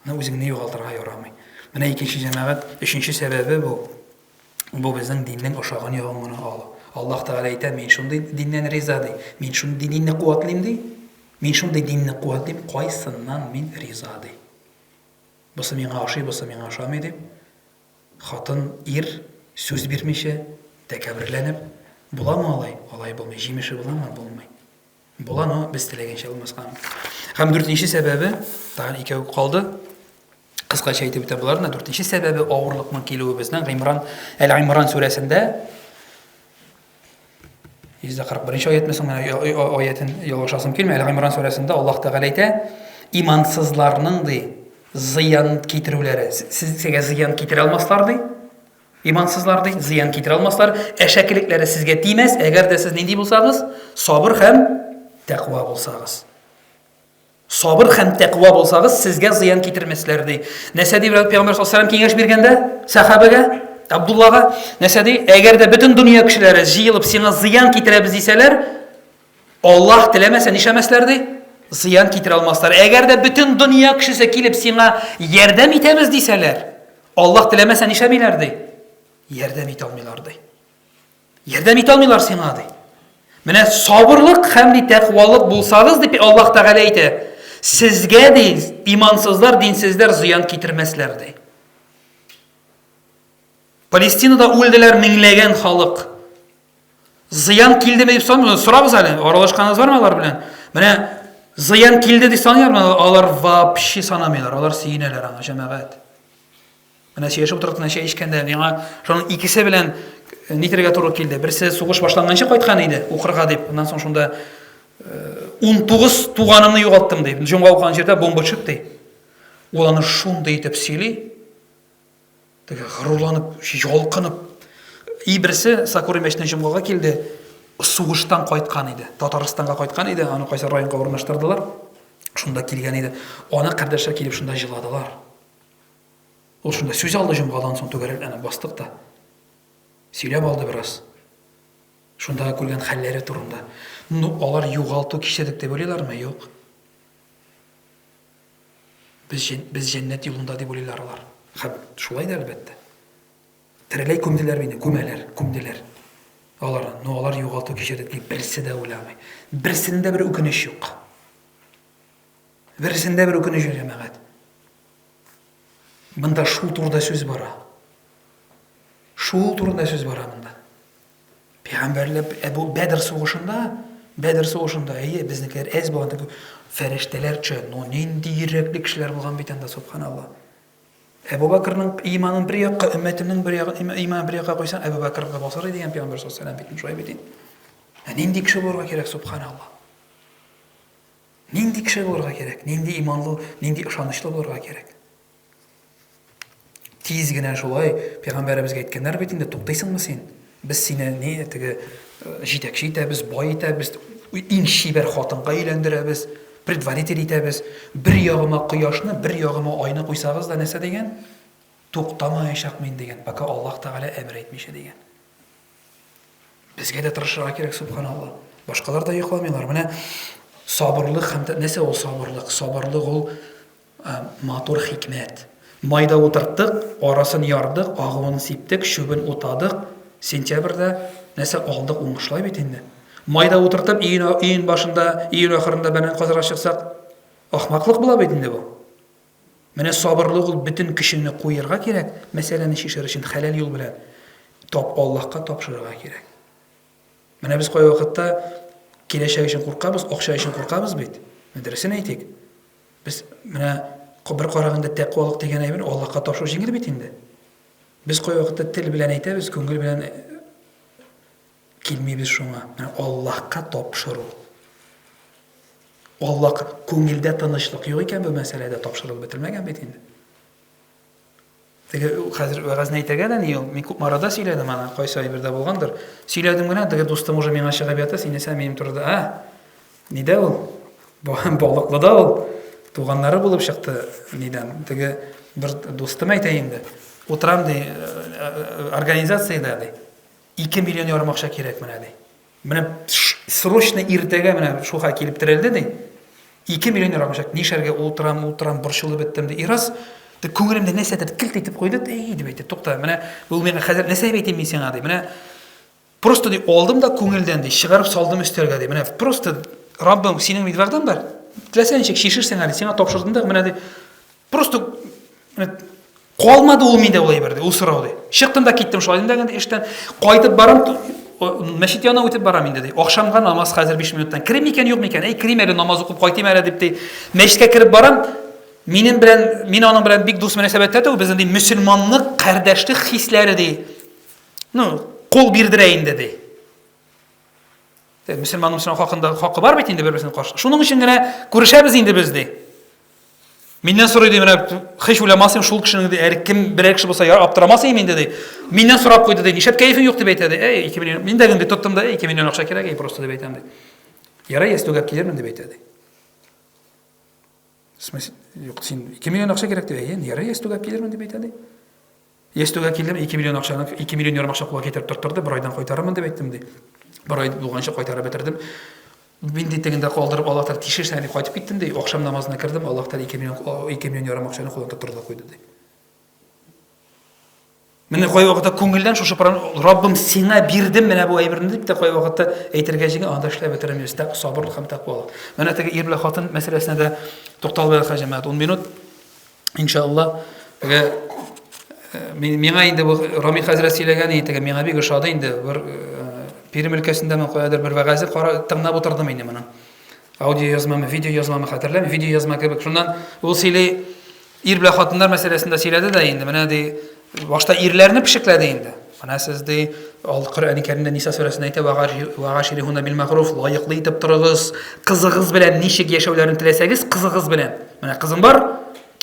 A: Менә үзеңне югалтырга ярамый. Менә икенче җәмәгать, өченче сәбәбе бу. Бу безнең диннең ошаган ягын алу. Аллаһ Тәгалә әйтә, мин шундый диннән риза ди. Мин шундый динне куатлыйм ди. Мин шундый динне куатлыйм, кайсыннан мин риза ди. Бусы миңа ашый, бусы миңа ашамый дип. Хатын, ир сүз бирмичә, тәкәбберләнеп, буламы алай? Алай булмый. Җимеше буламы? Булмый. Була, но без теләгәнчә булмаска. Һәм дүртенче сәбәбе, тагын икәү калды. Кыскача әйтеп үтә буларны. Дүртенче сәбәбе авырлыкның килүе безнең Әл-Имран сүрәсендә 141 аятны соң аятын ялгышасым килмәй. Әл-Имран сүрәсендә Аллаһ Тәгалә әйтә, имансызларның ди зыян китерүләре. Сезгә зыян китерә алмаслар ди. Имансызлар ди зыян китерә алмаслар. Әшәкелекләре сезгә тимәс, әгәр дә сез нинди булсагыз, сабыр һәм тәкъва булсагыз. Сабыр һәм тәкъва булсагыз, сезгә зыян китермәсләр ди. Нәрсә ди Пәйгамбер саллаллаху алейһи киңәш биргәндә сахабага, Абдуллага, нәрсә ди? Әгәр дә бөтен дөнья кешеләре җыелып сиңа зыян китерәбез дисәләр, Аллаһ теләмәсә нишәмәсләр ди? Зыян китерә алмаслар. Әгәр дә бөтен дөнья кешесе килеп сиңа ярдәм итәбез дисәләр, Аллаһ теләмәсә нишәмиләр ди? Ярдәм итә алмыйлар ди. Ярдәм итә алмыйлар сиңа ди. Менә сабырлык һәм тәкъвалык булсагыз дип Аллаһ Тәгалә әйтә, сезгә ди имансызлар, динсезләр зыян китермәсләр ди. Палестинада үлделәр меңләгән халык. Зыян килдеме дип сорабыз әле, аралашканыбыз бармы алар белән? Менә зыян килде дип саныйлармы? Алар вообще санамыйлар, алар сөенәләр аңа җәмәгать. Менә сөйләшеп утырып нәрсә ишкәндә, миңа шуның икесе белән нитергә туры килде. Берсе сугыш башланганчы кайткан иде, укырга дип. Ондан соң шунда 19 туганымны югалттым ди. Җомга укыган җирдә бомба чыкты ди. Ул аны шундый итеп сөйли. Теге горурланып, ялкынып. Берсе Сакури мәчетенә җомгага килде. Сугыштан кайткан иде. Татарстанга кайткан иде. Аны кайсы районга урнаштырдылар. Шунда килгән иде. Аны кардәшләр килеп шунда җыладылар. Ул шунда сүз алды җомгадан соң түгәрәк бастык та. Сөйләп алды бераз. Шунда күргән хәлләре турында. Алар югалту кичердек дип уйлыйлармы? Юк. Без җәннәт юлында дип уйлыйлар алар. Һәм шулай да әлбәттә. Тереләй күмделәр мине, күмделәр. Алар югалту кичердек дип берсе дә уйламый. Берсендә бер үкенеч юк. Берсендә бер үкенеч юк җәмәгать. Монда шул турында сүз бара. Шул турында сүз бара монда. Пәйгамбәрләр Әбу Бәдр сугышында, безнекеләр әз булган фәрештәләрчә, нинди йөрәкле кешеләр булган бит анда, субханаллах. Әбу Бәкрнең иманын бер якка, өммәтенең бер якка, иманын бер якка куйсаң, Әбу Бәкргә басар дигән Пәйгамбер саллаллаху алейһи ва саллям бит шулай бит. Нинди кеше булырга кирәк, субханаллах. Нинди кеше булырга кирәк, нинди иманлы, нинди ышанычлы булырга кирәк. Тиз генә шулай пәйгамбәребезгә әйткәннәр бит инде, туктыйсыңмы син? Без сине не теге җитәкче итәбез, бай итәбез, иң чибәр хатынга өйләндерәбез, предваритель итәбез. Бер ягыма кояшны, бер ягыма айны куйсагыз да нәрсә дигән? Туктамаячакмын дигән. Бака Аллаһ Тәгалә әмер әйтмичә дигән. Безгә дә тырышырга кирәк, субханаллах. Башкалар да йокламыйлар. Менә сабырлык һәм нәрсә ул сабырлык? Сабырлык ул матур хикмәт. Майда утырттык, арасын ярдык, агуын сиптек, шөбен утадык. Сентябрьдә нәрсә алдык, уңышлай бит инде. Майда утыртып, июнь башында, июнь ахырында бәнән казырга чыксак, ахмаклык була бит инде бу. Менә сабырлык ул бөтен көчеңне куярга кирәк, мәсьәләне шишер өчен хәләл юл белән Аллаһка тапшырырга кирәк. Менә без кай вакытта киләчәк өчен куркабыз, акча өчен куркабыз бит. Дөресен әйтик. Без менә бер караганда тәкъвалык дигән әйбер Аллаһка тапшыру җиңел бит инде. Без кай вакытта тел белән әйтәбез, күңел белән килмибез шуңа. Менә Аллаһка тапшыру. Аллаһ күңелдә тынычлык юк икән бу мәсьәләдә тапшырылып бетермәгән бит инде. Теге хәзер вәгазне әйтергә дә ни, мин күп марада сөйләдем аны, кайсы әйбердә булгандыр. Сөйләдем генә, теге дустым уже миңа чыгып ята, син исә минем турыда, нидә ул? Балыклыда ул. Туганнары булып чыкты нидән. Теге бер дустым әйтә инде. Утрам ди, организациядә ди. 2 миллион ярым акча кирәк менә ди. Менә срочно иртәгә менә шуга килеп терелде ди. 2 миллион ярым акча. Нишәргә утрам борчылып беттем ди. Ирас күңелемдә нәрсәдер килт итеп куйды. Дип әйтте. Тукта, менә бу миңа хәзер нәрсә әйтим мин сиңа ди. Менә просто ди алдым да күңелдән ди, чыгарып салдым өстәлгә ди. Менә просто Раббым синең бит вәгъдәң бар. Теләсәң ничек шишерсең әле, сиңа тапшырдым да, менә ди. Просто калмады ул миндә ул әйбер ди, ул сорау ди. Чыктым да киттем шулай дигәндә эштән кайтып барам, мәчет янына үтеп барам инде ди. Ахшамга намаз хәзер 5 минуттан кирим икән, юк микән? Кирим әле намаз укып кайтыйм әле дип ди. Мәчеткә кирип барам. Мин аның белән бик дус мөнәсәбәттә дә, безнең ди мөселманлык, кардәшлек хисләре ди. Кол бирдерә инде ди. Мөселманның хакы бар бит инде бер-берсенә каршы. Шуның өчен генә күрешәбез инде без ди. Миннән сорый ди, менә һич уйламасым шул кешенең ди, кем берәр кеше булса, аптырамасым инде ди. Миннән сорап куйды ди, нишәп кайфың юк дип әйтә ди. 2 миллион. Мин дә инде тоттым да, 2 миллион акча кирәк, просто дип әйтәм ди. Ярый, ястуга килермен дип әйтә ди. Смысл юк, син 2 миллион акча кирәк дип әйтә. Ярый, ястуга килермен дип әйтә ди. Ястуга килдем, 2 миллион акчаны, 2 миллион ярым акча кулга китереп тортырды, бер айдан кайтарырмын дип әйттем ди. Бер ай булганча кайтарып бетердем. Мин дитегендә калдырып Аллаһ Тәгалә тишерсә дип кайтып киттем ди. Акшам намазына кирдем, Аллаһ Тәгалә 2 миллион ярым акчаны кулдан тотырды куйды ди. Менә кай вакытта күңелдән шушы Раббым сиңа бирдем менә бу әйберне дип тә кай вакытта әйтергә җиңә анда эшләп бетерәм юстак сабырлык һәм тәкъвалык. Менә теге ир белән хатын мәсьәләсенә дә тукталып җәмәгать 10 минут иншаллах. Теге миңа инде бу Рами хәзрәт сөйләгән иде, теге миңа бик ошады инде. Бер Перим өлкәсендә мен каядыр бер вәгазы тыңлап утырдым инде моны. Аудио язмамы, видео язмамы хәтерләм, видео язма кебек. Шуннан ул сөйли ир белән хатыннар мәсьәләсендә сөйләде дә инде. Менә ди башта ирләрне пешекләде инде. Менә сез ди Ал-Коръән Кәримдә Ниса сүрәсендә әйтә вагаширихуна бил магруф, лаеклы итеп торыгыз, кызыгыз белән ничек яшәүләрен теләсәгез, кызыгыз белән. Менә кызың бар,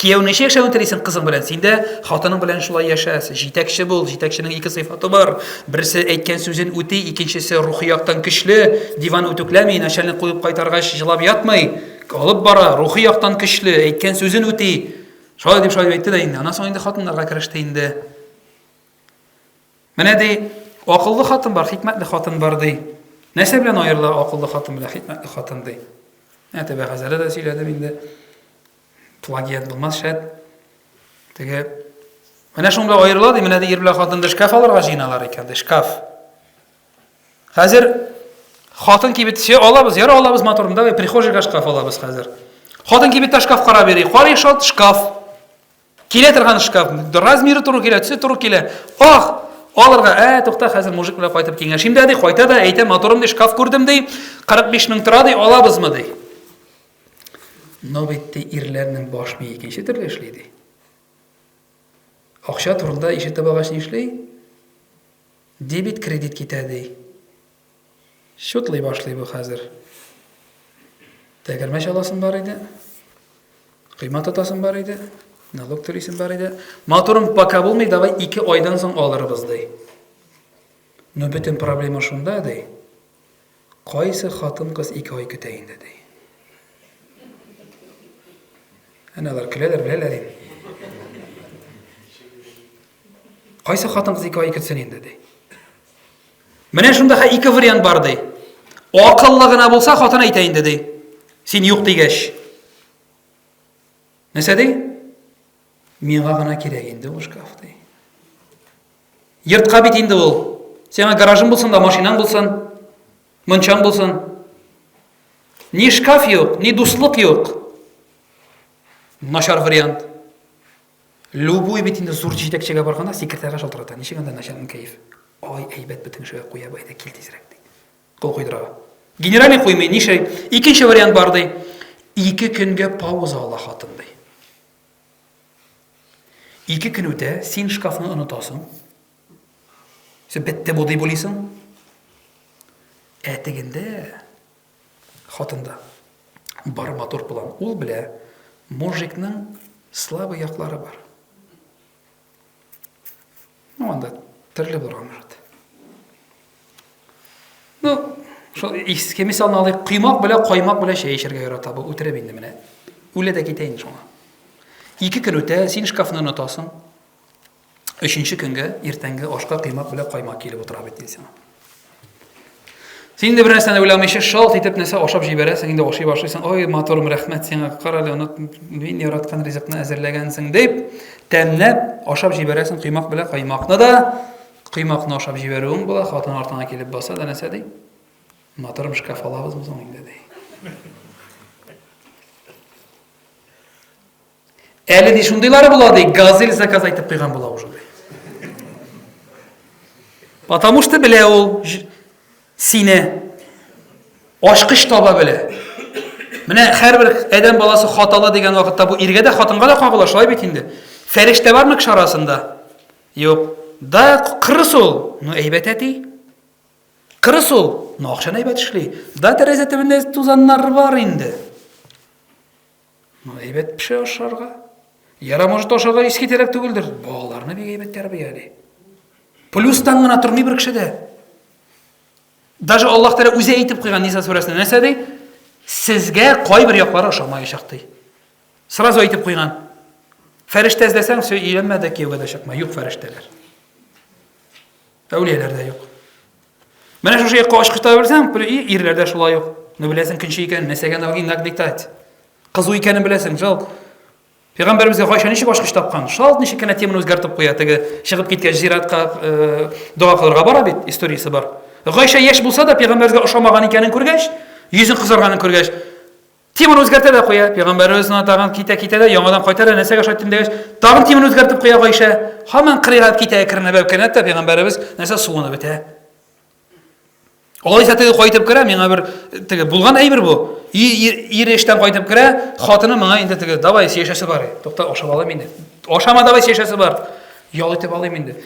A: кияү ничек яшәүен телисең кызың белән. Син дә хатының белән шулай яшәсең. Җитәкче бул, җитәкченең 2 сыйфаты бар. Берсе әйткән сүзен үти, икенчесе рухи яктан көчле, диван үтүкләми, начальник куеп кайтаргач җылап ятмый, алып бара, рухи яктан көчле, әйткән сүзен үти. Шулай дип әйтте дә инде. Аннан соң инде хатыннарга кереште инде. Менә ди, акыллы хатын бар, хикмәтле хатын бар ди. Нәрсә белән аерыла акыллы хатын белән хикмәтле хатын ди. Әтәбә хәзер дә сөйләдем инде. Плагиат булмас шәт. Теге менә шуңда аерыла ди, менә ди ир белән хатынды шкаф алырга җыйналар икән ди, шкаф. Хәзер хатын кибет алабыз, яра алабыз моторында ва прихожийга шкаф алабыз хәзер. Хатын кибеттә шкаф карап бери, карый шат шкаф. Килә торган шкаф, размеры туры килә, төсе туры килә. Ах, алырга, тукта, хәзер мужик белән кайтып киңәшим дә ди, кайта да әйтә, моторым ди, шкаф күрдем ди, 45 мең тора ди, алабызмы ди. Но бит ирләрнең баш мие икенче төрле эшли ди. Акча турында ишетә багаш ни эшли? Дебет кредит китә ди. Шутлый башлый бу хәзер. Тәгәрмәч аласың бар иде. Кыйммат атасың бар иде. налог төлейсің бар еді. Моторым пока болмай, давай 2 айдан соң алырбыз дей. Но бүтін проблема шунда дей. Қайсы хатын қыз 2 ай күтейін дей. Аналар күләләр, біләләр енді. Қайсы хатын қыз 2 ай күтсен енді дей. Менә шунда 2 вариант бар дей. Ақыллы гына болса хатын айтайын дей. Сен юк дигәч. Нәрсә дей? Миңа гына кирәк инде ул шкаф дей. Йортка бит инде ул. Сиңа гаражың булсын да, машинаң булсын, мунчаң булсын. Ни шкаф юк, ни дуслык юк. Начар вариант. Любой бит инде зур җитәкчегә барганда секретарьга шалтырата. Ничек анда начальник кайф. Ай, әйбәт битең шуя куя байда кил тизрәк ди. Кул куйдырга. Генеральный куймый, нише. Икенче вариант бар ди. 2 көнгә пауза ала хатын ди. 2 көн үтә, син шкафны онытасың. Сен бетте булды булыйсың. Әтегендә хатында бар мотор план. Ул белә, мужикның слабый яклары бар. Ну, анда төрле булган может. Ну, шул иске мисалны алыйк, кыймак белән каймак белән чәй эчәргә ярата бу, үтереп инде менә. Үлә дә китәйин шуңа. 2 көн үтә, син шкафны онытасың. 3нче көнгә иртәнге ашка кыймак белән каймак килеп утыра бит дисең. Син инде бер нәрсәне уйламыйча шалт итеп нәрсә ашап җибәрәсең, инде ашый башлыйсың. Ой, моторым, рәхмәт сиңа, карале, мин яраткан ризыкны әзерләгәнсең дип, тәмләп ашап җибәрәсең кыймак белән каймакны да. Кыймакны ашап җибәрүең була, хатын артына килеп баса да нәрсә ди? Моторым шкаф алабызмы соң инде ди. Әле ди шундыйлары була ди, газель заказ айтып куйган була уже ди. Потому что белә ул сине ашкыч таба белә. Менә һәрбер адәм баласы хаталы дигән вакытта бу иргә дә хатынга да кагыла, шулай бит инде. Фәрештә бармы кеше арасында? Юк. Да кырыс ул, ну әйбәт әти. Кырыс ул, ну акчаны әйбәт эшли. Да тәрәзә төбендә тузаннар бар инде. Ну әйбәт пеше ашарга. Яра может ашарга искитерәк түгелдер. Балаларны бик әйбәт тәрбия ди. Плюстан гына тормый бер кешедә. Даже Аллаһ Тәала үзе әйтеп куйган Ниса сүрәсендә нәрсә ди? Сезгә кайбер яклары ошамаячак ди. Сразу әйтеп куйган. Фәрештә эзләсәң, сө өйләнмә дә кияүгә дә чыкма. Юк фәрештәләр. Әүлияләр дә юк. Менә шушы якка ашкыта белсәң, ирләрдә шулай юк. Ну беләсең көнче икән, мәсәгән авгин нагдиктат. Кызу икәнен беләсең, жал. Пәйгамбәребезгә Гайша ничек ашкыч тапкан? Шалт ничек кенә теманы үзгәртеп куя, теге чыгып киткән зиратка дуа кылырга бара бит, историясе бар. Гайша яшь булса да пәйгамбәргә ошамаган икәнен күргәч, йөзен кызарганын күргәч, теманы үзгәртә дә куя. Пәйгамбәребезне тагын китә дә яңадан кайта да нәрсәгә шайтын дигәч, тагын теманы үзгәртеп куя Гайша. Һаман кырыгап китә кернәбәп кенә пәйгамбәребез нәрсә суыны бетә. Алай сәтеге кайтып керә, миңа бер теге булган әйбер бу. Ир эштән кайтып керә, хатыны миңа инде теге давай яшәсе бар. Тукта ашап алам инде. Ашама давай яшәсе бар. Ял итеп алам инде.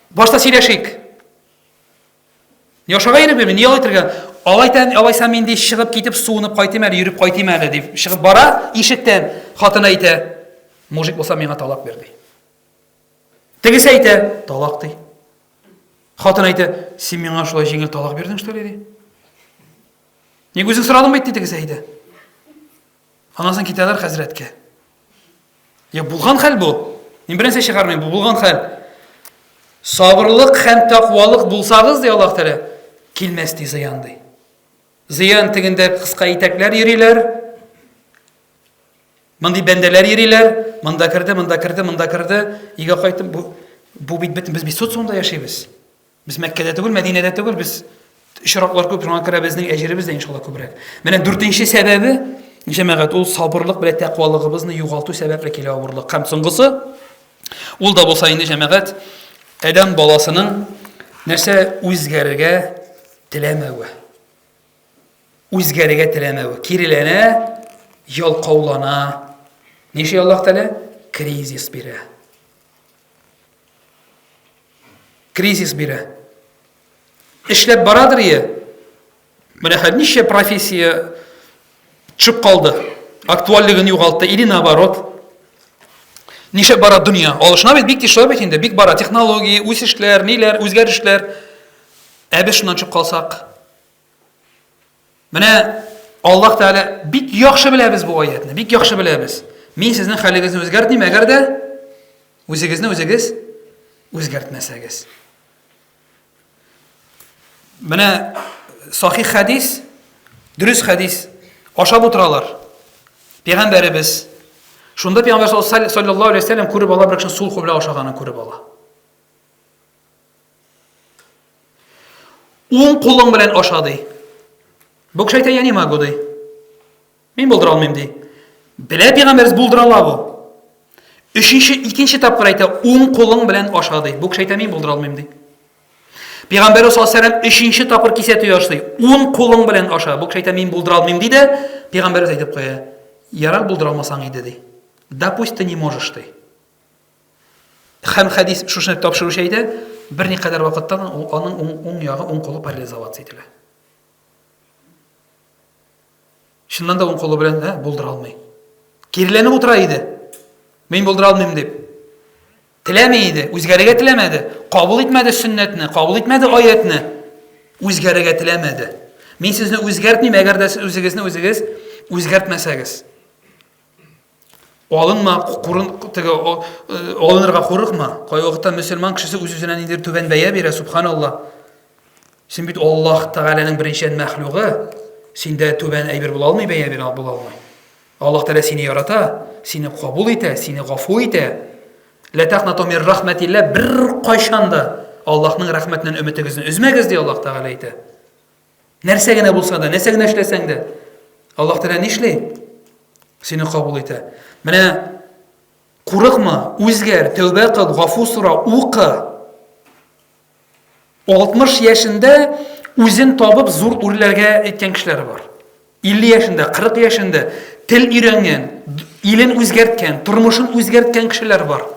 A: Башта сөйләшик. Яшага иреп мен ял итергә. Алайсам инде чыгып китеп суынып кайтыйм әле, йөреп кайтыйм әле дип чыгып бара, ишектән хатыны әйтә. Мужик булса миңа талак бер ди. Тегесе әйтә, талак ди. Хатын әйтә, син миңа шулай җиңел талак бирдең что ли? Ник үзең сорадың бит тегесе әйтә. Анасын китәләр хәзрәткә. Я булган хәл бу. Мин беренче чыгармыйм, бу булган хәл. Сабырлык һәм тақвалык булсагыз ди Аллаһ Тәала, килмәс ди зыян ди. Зыян тегендә кыска итәкләр йөриләр. Мондый бәндәләр йөриләр. Монда керде. Игә кайтып бу бит бит без социумда яшәйбез. Без Мәккәдә түгел, Мәдинәдә түгел, без ишраклар күп, шуңа күрә безнең әҗребез дә иншалла күбрәк. Менә 4нче сәбәбе, җәмәгать, ул сабырлык белән тәкъвалыгыбызны югалту сәбәпле килә авырлык. Һәм соңгысы, ул да булса инде җәмәгать, адәм баласының нәрсә үзгәрергә теләмәве. Үзгәрергә теләмәве, киреләнә, ялкаулана. Ничә Аллаһ Тәала кризис бирә. Кризис бирә. Эшләп барадыр ие. Менә ничә профессия чыгып калды. Актуальлыгын югалтты или наоборот. Нише бара дөнья? Алышына бит бик тишләр бит инде, бик бара технология, үсешләр, ниләр, үзгәрешләр. Ә без шуннан чыгып калсак. Менә Аллаһ Тәгалә бик яхшы беләбез бу аятны, бик яхшы беләбез. Мин сезнең хәлегезне үзгәртмим, әгәр дә үзегезне үзегез үзгәртмәсәгез. Менә сахих хадис, дөрес хадис ашап утыралар. Пәйгамбәребез шунда Пәйгамбәр саллаллаһу алейхи ва саллям күреп ала, бирәкшен сул кулы белән ашаганын күреп ала. Уң кулың белән аша ди. Бу кеше әйтә, яни магу ди. Мин булдыра алмыйм ди. Белә Пәйгамбәребез булдыра ала бу. Икенче тапкыр әйтә, уң кулың белән аша ди. Бу кеше әйтә, мин булдыра алмыйм ди. Пәйгамбәребез саллаллаһу алейхи ва саллям өченче тапкыр кисәтү яшый. Уң кулың белән аша. Бу кеше әйтә, мин булдыра алмыйм ди дә, Пәйгамбәребез әйтеп куя, ярар булдыра алмасаң иде ди. Допустим, ты не можешь ди. Һәм хадис шушны тапшыручы әйтә, берникадәр вакыттан аның уң ягы, уң кулы парализоваться ителә. Шуннан да уң кулы белән булдыра алмый. Киреләнеп утыра иде. Мин булдыра алмыйм дип. Теләми иде, үзгәрергә теләмәде. Кабул итмәде сөннәтне, кабул итмәде аятны. Үзгәрергә теләмәде. Мин сезне үзгәртмим, әгәр дә сез үзегезне үзегез үзгәртмәсәгез. Алынма, алынырга курыкма. Кай вакытта мөселман кешесе үз-үзенә нидер түбән бәя бирә, субханаллах. Син бит Аллаһ Тәгаләнең беренче мәхлугы, синдә түбән әйбер була алмый, бәя бирә була алмый. Аллаһ Тәгалә сине ярата, сине кабул итә, сине гафу итә. Ла тaqнату мин рахматилла, бер кайшанда Аллаһның рәхмәтеннән өмитегезне үзмәгез ди Аллаһ Тәгалә әйтә. Нәрсә генә булса да, нәрсә генә эшләсәң дә, Аллаһ Тәгалә нишләй? Сине кабул итә. Менә курыкма, үзгәр, тәүбә кыл, гафу сора, укы. 60 яшендә үзен табып зур үрләргә әйткән кешеләр бар. 50 яшендә, 40 яшендә тел өйрәнгән, илен үзгәрткән, тормышын үзгәрткән кешеләр бар.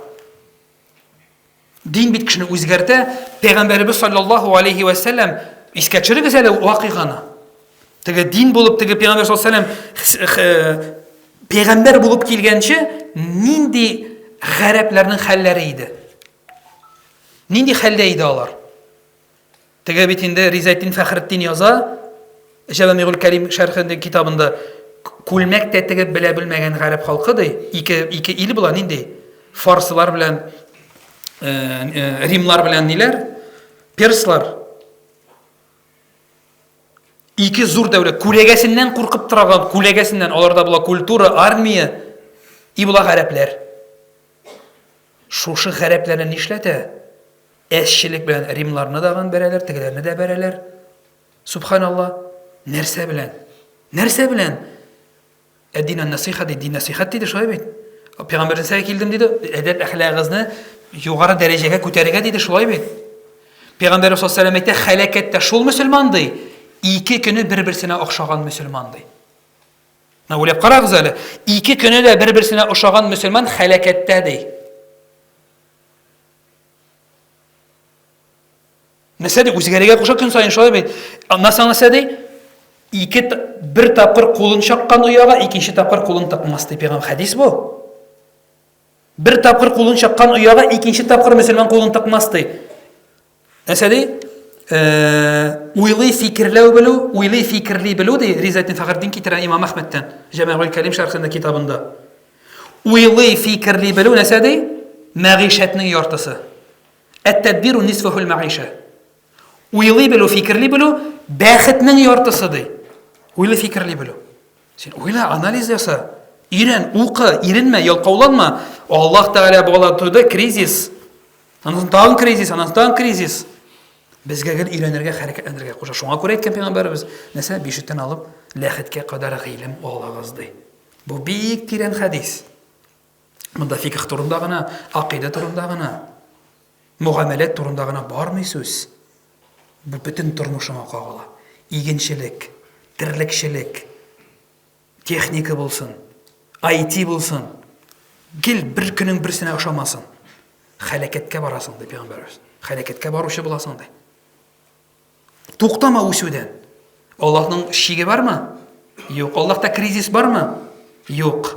A: Дин бит кешене үзгәртә. Пәйгамбәребез саллаллаһу алейхи ва саллям искә төшерегез әле вакыйганы. Теге дин булып, теге Пәйгамбәр саллаллаһу алейхи ва саллям Пәйгамбәр булып килгәнче нинди гарәпләрнең хәлләре иде? Нинди хәлдә иде алар? Теге бит инде Ризайтдин Фәхретдин яза, Җавамигул Калим шәрхендә китабында, күлмәк тәтегеп белә белмәгән гарәп халкы ди. Ике ил була нинди? Фарсылар белән римлар белән ниләр? Перслар. Ике зур дәүләт, күләгәсеннән куркып торган, күләгәсеннән, аларда була культура, армия, и була гарәпләр. Шушы гарәпләрне нишләтә? Әсчелек белән римларны даган бәрәләр, тегеләрне дә бәрәләр. Субханаллах, нәрсә белән? Нәрсә белән? Дин насихат, дин насихат диде шулай бит. Пәйгамбәрдән сәя килдем диде, әдәп әхлагыгызны югары дәрәҗәгә күтәрергә диде шулай бит. Пәйгамбәр саллаллаһу алейхи ва саллям әйтә, хәлакәттә шул мөселман ди, 2 көне бер-берсенә охшаган мөселман ди. Уйлап карагыз әле, 2 көне дә бер-берсенә охшаган мөселман хәлакәттә ди. Нәрсә ди, үзгәрергә куша көн сайын шулай бит. Аннан нәрсә ди? Бер тапкыр кулын чаккан уяга, икенче тапкыр кулын такмас ди. Пәйгамбер хадис бу. Бер тапкыр кулын чаккан уяга, икенче тапкыр мөселман кулын такмас ди. Нәрсә ди? Уйлый фикерләү белү, уйлый фикерли белү ди. Ризайтдин Фәхретдин китерә Имам Әхмәдтән, Җамигул Калим шәрхендә китабында. Уйлый фикерли белү нәрсә ди? Мәгишәтнең яртысы. Әт-тәдбиру нисфухул мәгиша. Уйлый белү, фикерли белү бәхетнең яртысы ди. Уйлый фикерли белү. Син уйла, анализ яса. Ирен, укы, иренмә, ялкауланма. Аллаһ Тәгалә булатуда кризис. Аннан тагын кризис, аннан тагын кризис. Безгә гел өйрәнергә, хәрәкәтләнергә куша. Шуңа күрә әйткән Пәйгамбәрбез, нәрсә 5-тән алып ләхеткә кадәр гыйлем алагыз ди. Бу бик тирән хадис. Монда фикх турында гына, акыйда турында гына, муамәләт турында гына бармый сүз. Бу бөтен тормышыңа кагыла. Игенчелек, тирлекчелек, техника булсын, IT булсын. Гел бер көнең берсенә ошамасын. Хәлакәткә барасың ди Пәйгамбәрбез. Хәлакәткә баручы буласың ди. Туктама үсүдән. Аллаһның шиге бармы? Юк. Аллаһта кризис бармы? Юк.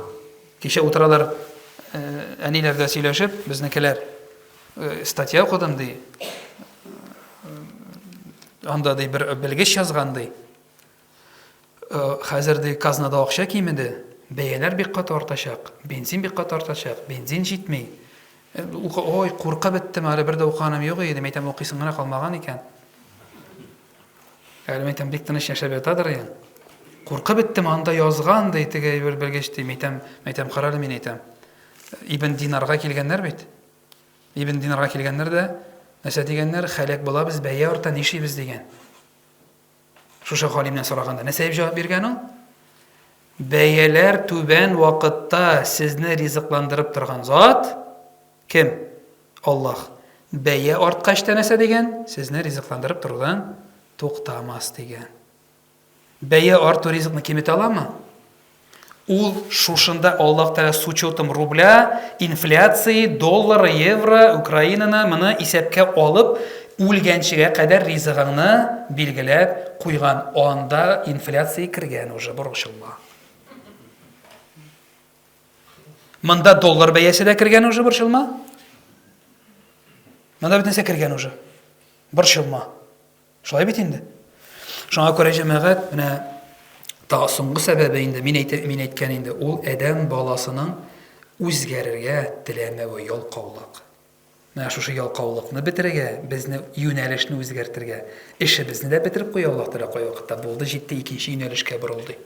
A: Кичә утыралар әниләр дә сөйләшеп, безнекеләр статья укыдым ди. Анда ди бер белгеч язган ди. Хәзер ди казнада акча кимеде, бәяләр бик каты артачак, бензин бик каты артачак, бензин җитми. Ой, куркып беттем, әле бер дә уканым юк иде, мәйтәм укыйсың гына калмаган икән. Әле мәйтәм бик тыныч яшәп ятадыр икән. Куркып беттем, анда язган ди теге бер белгеч ди, мәйтәм карады мин әйтәм. Ибн Динарга килгәннәр бит. Ибн Динарга килгәннәр дә, нәрсә дигәннәр, хәлак булабыз, бәя арта нишибез дигән. Шушы халимнән сораганда, нәрсә дип җавап биргән ул? Бәяләр түбән вакытта сезне ризыкландырып торган зат кем? Аллаһ. Бәя арткач та нәрсә дигән? Сезне ризыкландырып торудан туктамас дигән. Бәя арту ризыкны ким итә аламы? Ул шушында Аллаһ Тәала с учетом рубля, инфляции, доллары, евро, Украинаны моны исәпкә алып, үлгәнчегә кадәр ризыгыңны билгеләп куйган. Анда инфляция кергән уже борчылма. Монда доллар бәясе дә кергән уже борчылма. Монда бит нәрсә кергән уже? Борчылма. Шулай бит инде. Шуңа күрә җәмәгать менә соңгы сәбәбе инде мин әйткән инде, ул адәм баласының үзгәрергә теләмәве, ялкаулык. Менә шушы ялкаулыкны бетерергә, безне юнәлешне үзгәртергә, эшебезне дә бетереп куя Аллаһ Тәала кай вакытта булды, җитте икенче юнәлешкә борылды.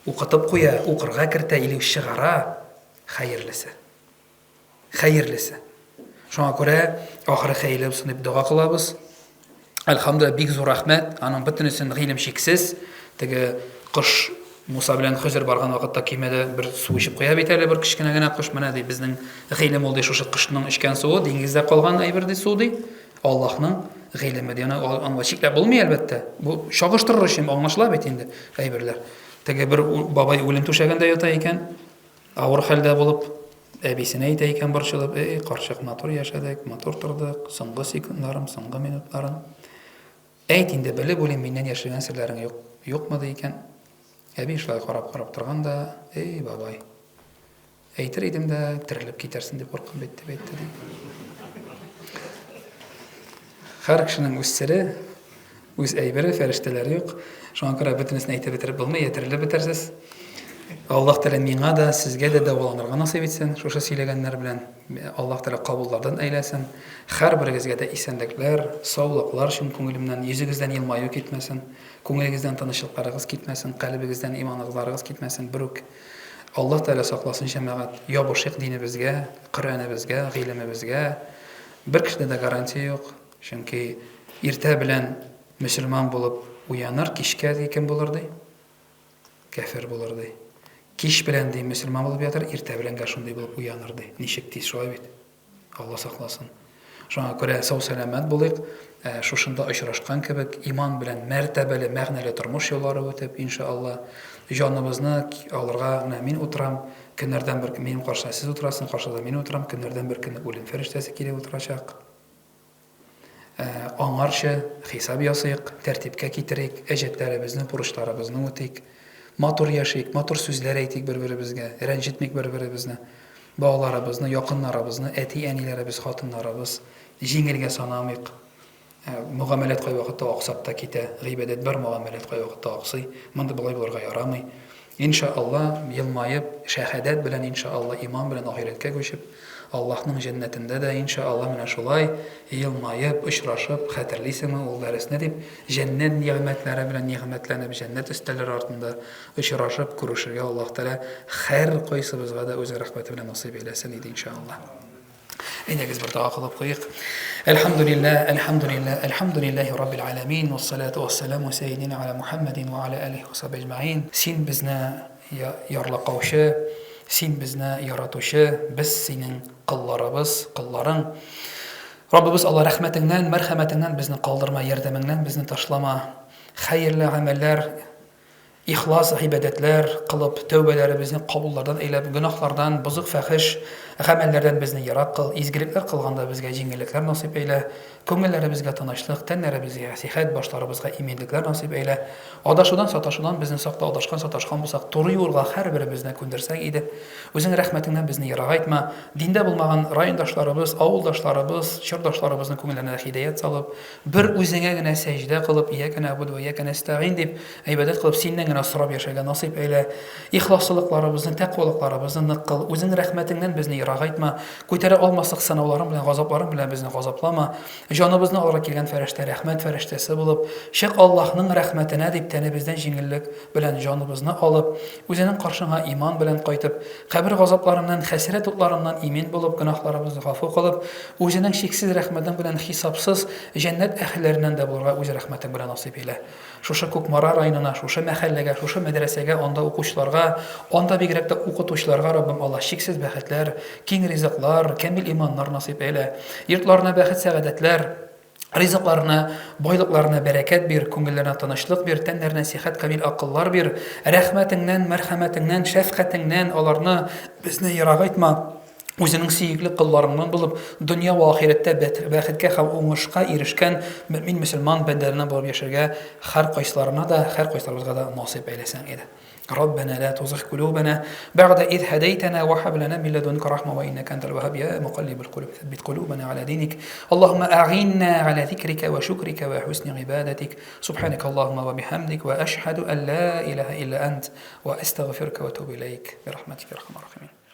A: Укытып куя, укырга кертә, или чыгара, хәерлесе. Хәерлесе. Шуңа күрә ахыры хәйле булсын дип дуа кылабыз. Әлхәмдүлилләһ, бик зур рәхмәт. Аның бөтенесен гыйлем шиксез. Теге кыш Муса белән Хызыр барган вакытта кимәдә бер су ичеп куя бит әле, бер кичкенә генә кыш, менә ди безнең гыйлем ул ди, шушы кышның ичкән суы, диңгездә калган әйбер ди су ди. Аллаһның гыйлеме ди. Аны шикләп булмый әлбәттә. Бу шагыштырыр өчен аңлашыла бит инде әйберләр. Теге бер бабай үлем түшәгендә ята икән, авыр хәлдә булып, әбисенә әйтә икән борчылып, карчык, матур яшәдек, матур тордык, соңгы секундларым, соңгы минутларым. Әйт инде, белеп үлем, миннән яшергән серләрең юкмы ди икән. Әби шулай карап торганда, бабай, әйтер идем дә, терелеп китәрсең дип куркып бетте ди. Һәр кешенең үз сере, үз әйбере, фәрештәләре юк. Шуңа күрә бөтенесен әйтеп бетереп булмый, терелеп бетерсез. Аллаһ Тәала миңа да, сезгә дә дәваланырга насыйп итсен, шушы сөйләгәннәр белән. Аллаһ Тәала кабуллардан әйләсен. Һәрберегезгә дә исәнлекләр, саулыклар шул күңелемнән, йөзегездән елмаю китмәсен, күңелегездән тынычлыкларыгыз китмәсен, калбыгыздан иманлыкларыгыз китмәсен. Брук Аллаһ Тәала сакласын җәмәгать. Ябышык динебезгә, Коръәнебезгә, гыйлемебезгә. Бер кешедә дә гарантия юк. Чөнки иртә белән мөселман булып уяныр, кичкә кем булыр ди? Кафир булыр ди. Кич белән ди мөселман булып ятыр, иртә беләнгә шундый булып уяныр ди. Ничек тиз шулай бит? Алла сакласын. Шуңа күрә сау-сәламәт булыйк. Шушында очрашкан кебек иман белән мәртәбәле, мәгънәле тормыш юллары үтеп, иншаалла, җаныбызны алырга мин утырам. Көннәрдән бер минем каршыда сез утырасың, каршыда мин утырам. Көннәрдән бер көнне үлем фәрештәсе килеп утырачак. Аңарчы хисап ясыйк, тәртипкә китерик, әҗәтләребезне, бурычларыбызны үтик. Матур яшик, матур сүзләр әйтик бер-беребезгә, рәнҗетмик бер-беребезне. Балаларыбызны, якыннарыбызны, әти-әниләребез, хатыннарыбыз җиңелгә санамыйк. Мугамәләт кай вакытта аксап та китә, гыйбадәт бер мугамәләт кай вакытта аксый. Монда булай булырга ярамый. Иншаалла, елмаеп, шәһадәт белән иншаалла, иман белән ахиреткә күчеп, Аллаһның җәннәтендә дә иншаалла менә шулай елмаеп, очрашып, хәтерлисеңме ул дәресне дип, җәннәт нигъмәтләре белән нигъмәтләнеп, җәннәт өстәлләре артында очрашып, күрешергә Аллаһ Тәала һәр кайсыбызга да үз рәхмәте белән насыйп итсен иде иншаалла. Әйдәгез бер дуа кылып куйык. Әлхәмдүлиллаһ, әлхәмдүлиллаһ, әлхәмдүлиллаһи раббил аламин, вассалату вассаламу саййидина аля Мухаммадин ва аля алихи ва сахбиhi аҗмаин. Син безне ярлыкаучы, син безне яратучы, без синең кылларың. Раббыбыз, Алла рәхмәтеңнән, мәрхәмәтеңнән безне калдырма, ярдәмеңнән безне ташлама. Хәерле гамәлләр, ихлас гыйбадәтләр кылып, тәүбәләребезне кабуллардан әйләп, гөнаһлардан, бузык фәхиш гамәлләрдән безне ерак кыл, изгелекләр кылганда безгә җиңеллекләр насыйп эйлә, күңелләребезгә тынычлык, тәннәребезгә сихәт, башларыбызга иминлекләр насыйп эйлә. Адашудан, саташудан безне сакла, адашкан, саташкан булсак, туры юлга һәрберебезне күндерсәк иде. Үзең рәхмәтеңнән безне ерак айтма. Диндә булмаган райондашларыбыз, авылдашларыбыз, чордашларыбызның күңелләренә һидаят салып, бер үзеңә генә сәҗдә кылып, иyyaka набуду ва иyyaka настагин дип гыйбадәт кылып, синнән генә сорап яшәргә насыйп эйлә. Ихласлыкларыбызны, тәкъвалыкларыбызны нык кыл. Үзең рәхмәтеңнән безне ерак айтма. Күтәрә алмаслык сынауларың белән, газапларың белән безне газаплама. Җаныбызны алырга килгән фәрештә рәхмәт фәрештәсе булып, чак Аллаһның рәхмәтенә дип тәнебездән җиңеллек белән җаныбызны алып, үзенең каршыңа иман белән кайтып, кабер газапларыннан, хәсрәт утларыннан имин булып, гөнаһларыбызны гафу кылып, үзенең чиксез рәхмәтен белән хисапсыз җәннәт әһелләреннән дә булырга үз рәхмәтең белән насыйп эйлә. Шушы Күкмара районына, шушы мәхәлләгә, шушы мәдрәсәгә, анда укучыларга, анда бигрәк тә укытучыларга Раббым Алла чиксез бәхетләр, киң ризыклар, камил иманнар насыйп эйлә. Йортларына бәхет, сәгадәтләр, ризыкларына, байлыкларына бәрәкәт бир, күңелләренә тынычлык бир, тәннәренә сихәт, камил акыллар бир. Рәхмәтеңнән, мәрхәмәтеңнән, шәфкатеңнән аларны безне ерак айтма. Үзенең сөекле кылларыннан булып, дөнья ва ахирәттә бәхеткә һәм уңышка ирешкән мөмин мөселман бәндәләреннән булып яшәргә һәр кайсыларына да, һәр кайсыларыбызга да насыйп әйләсәң иде. ربنا لا تزغ قلوبنا بعد إذ هديتنا وهب لنا من لدنك رحمة وإنك أنت الوهاب يا مقلب القلوب ثبت قلوبنا على دينك اللهم أعنا على ذكرك وشكرك وحسن عبادتك سبحانك اللهم وبحمدك وأشهد أن لا إله إلا أنت وأستغفرك وأتوب إليك برحمتك يا أرحم الراحمين.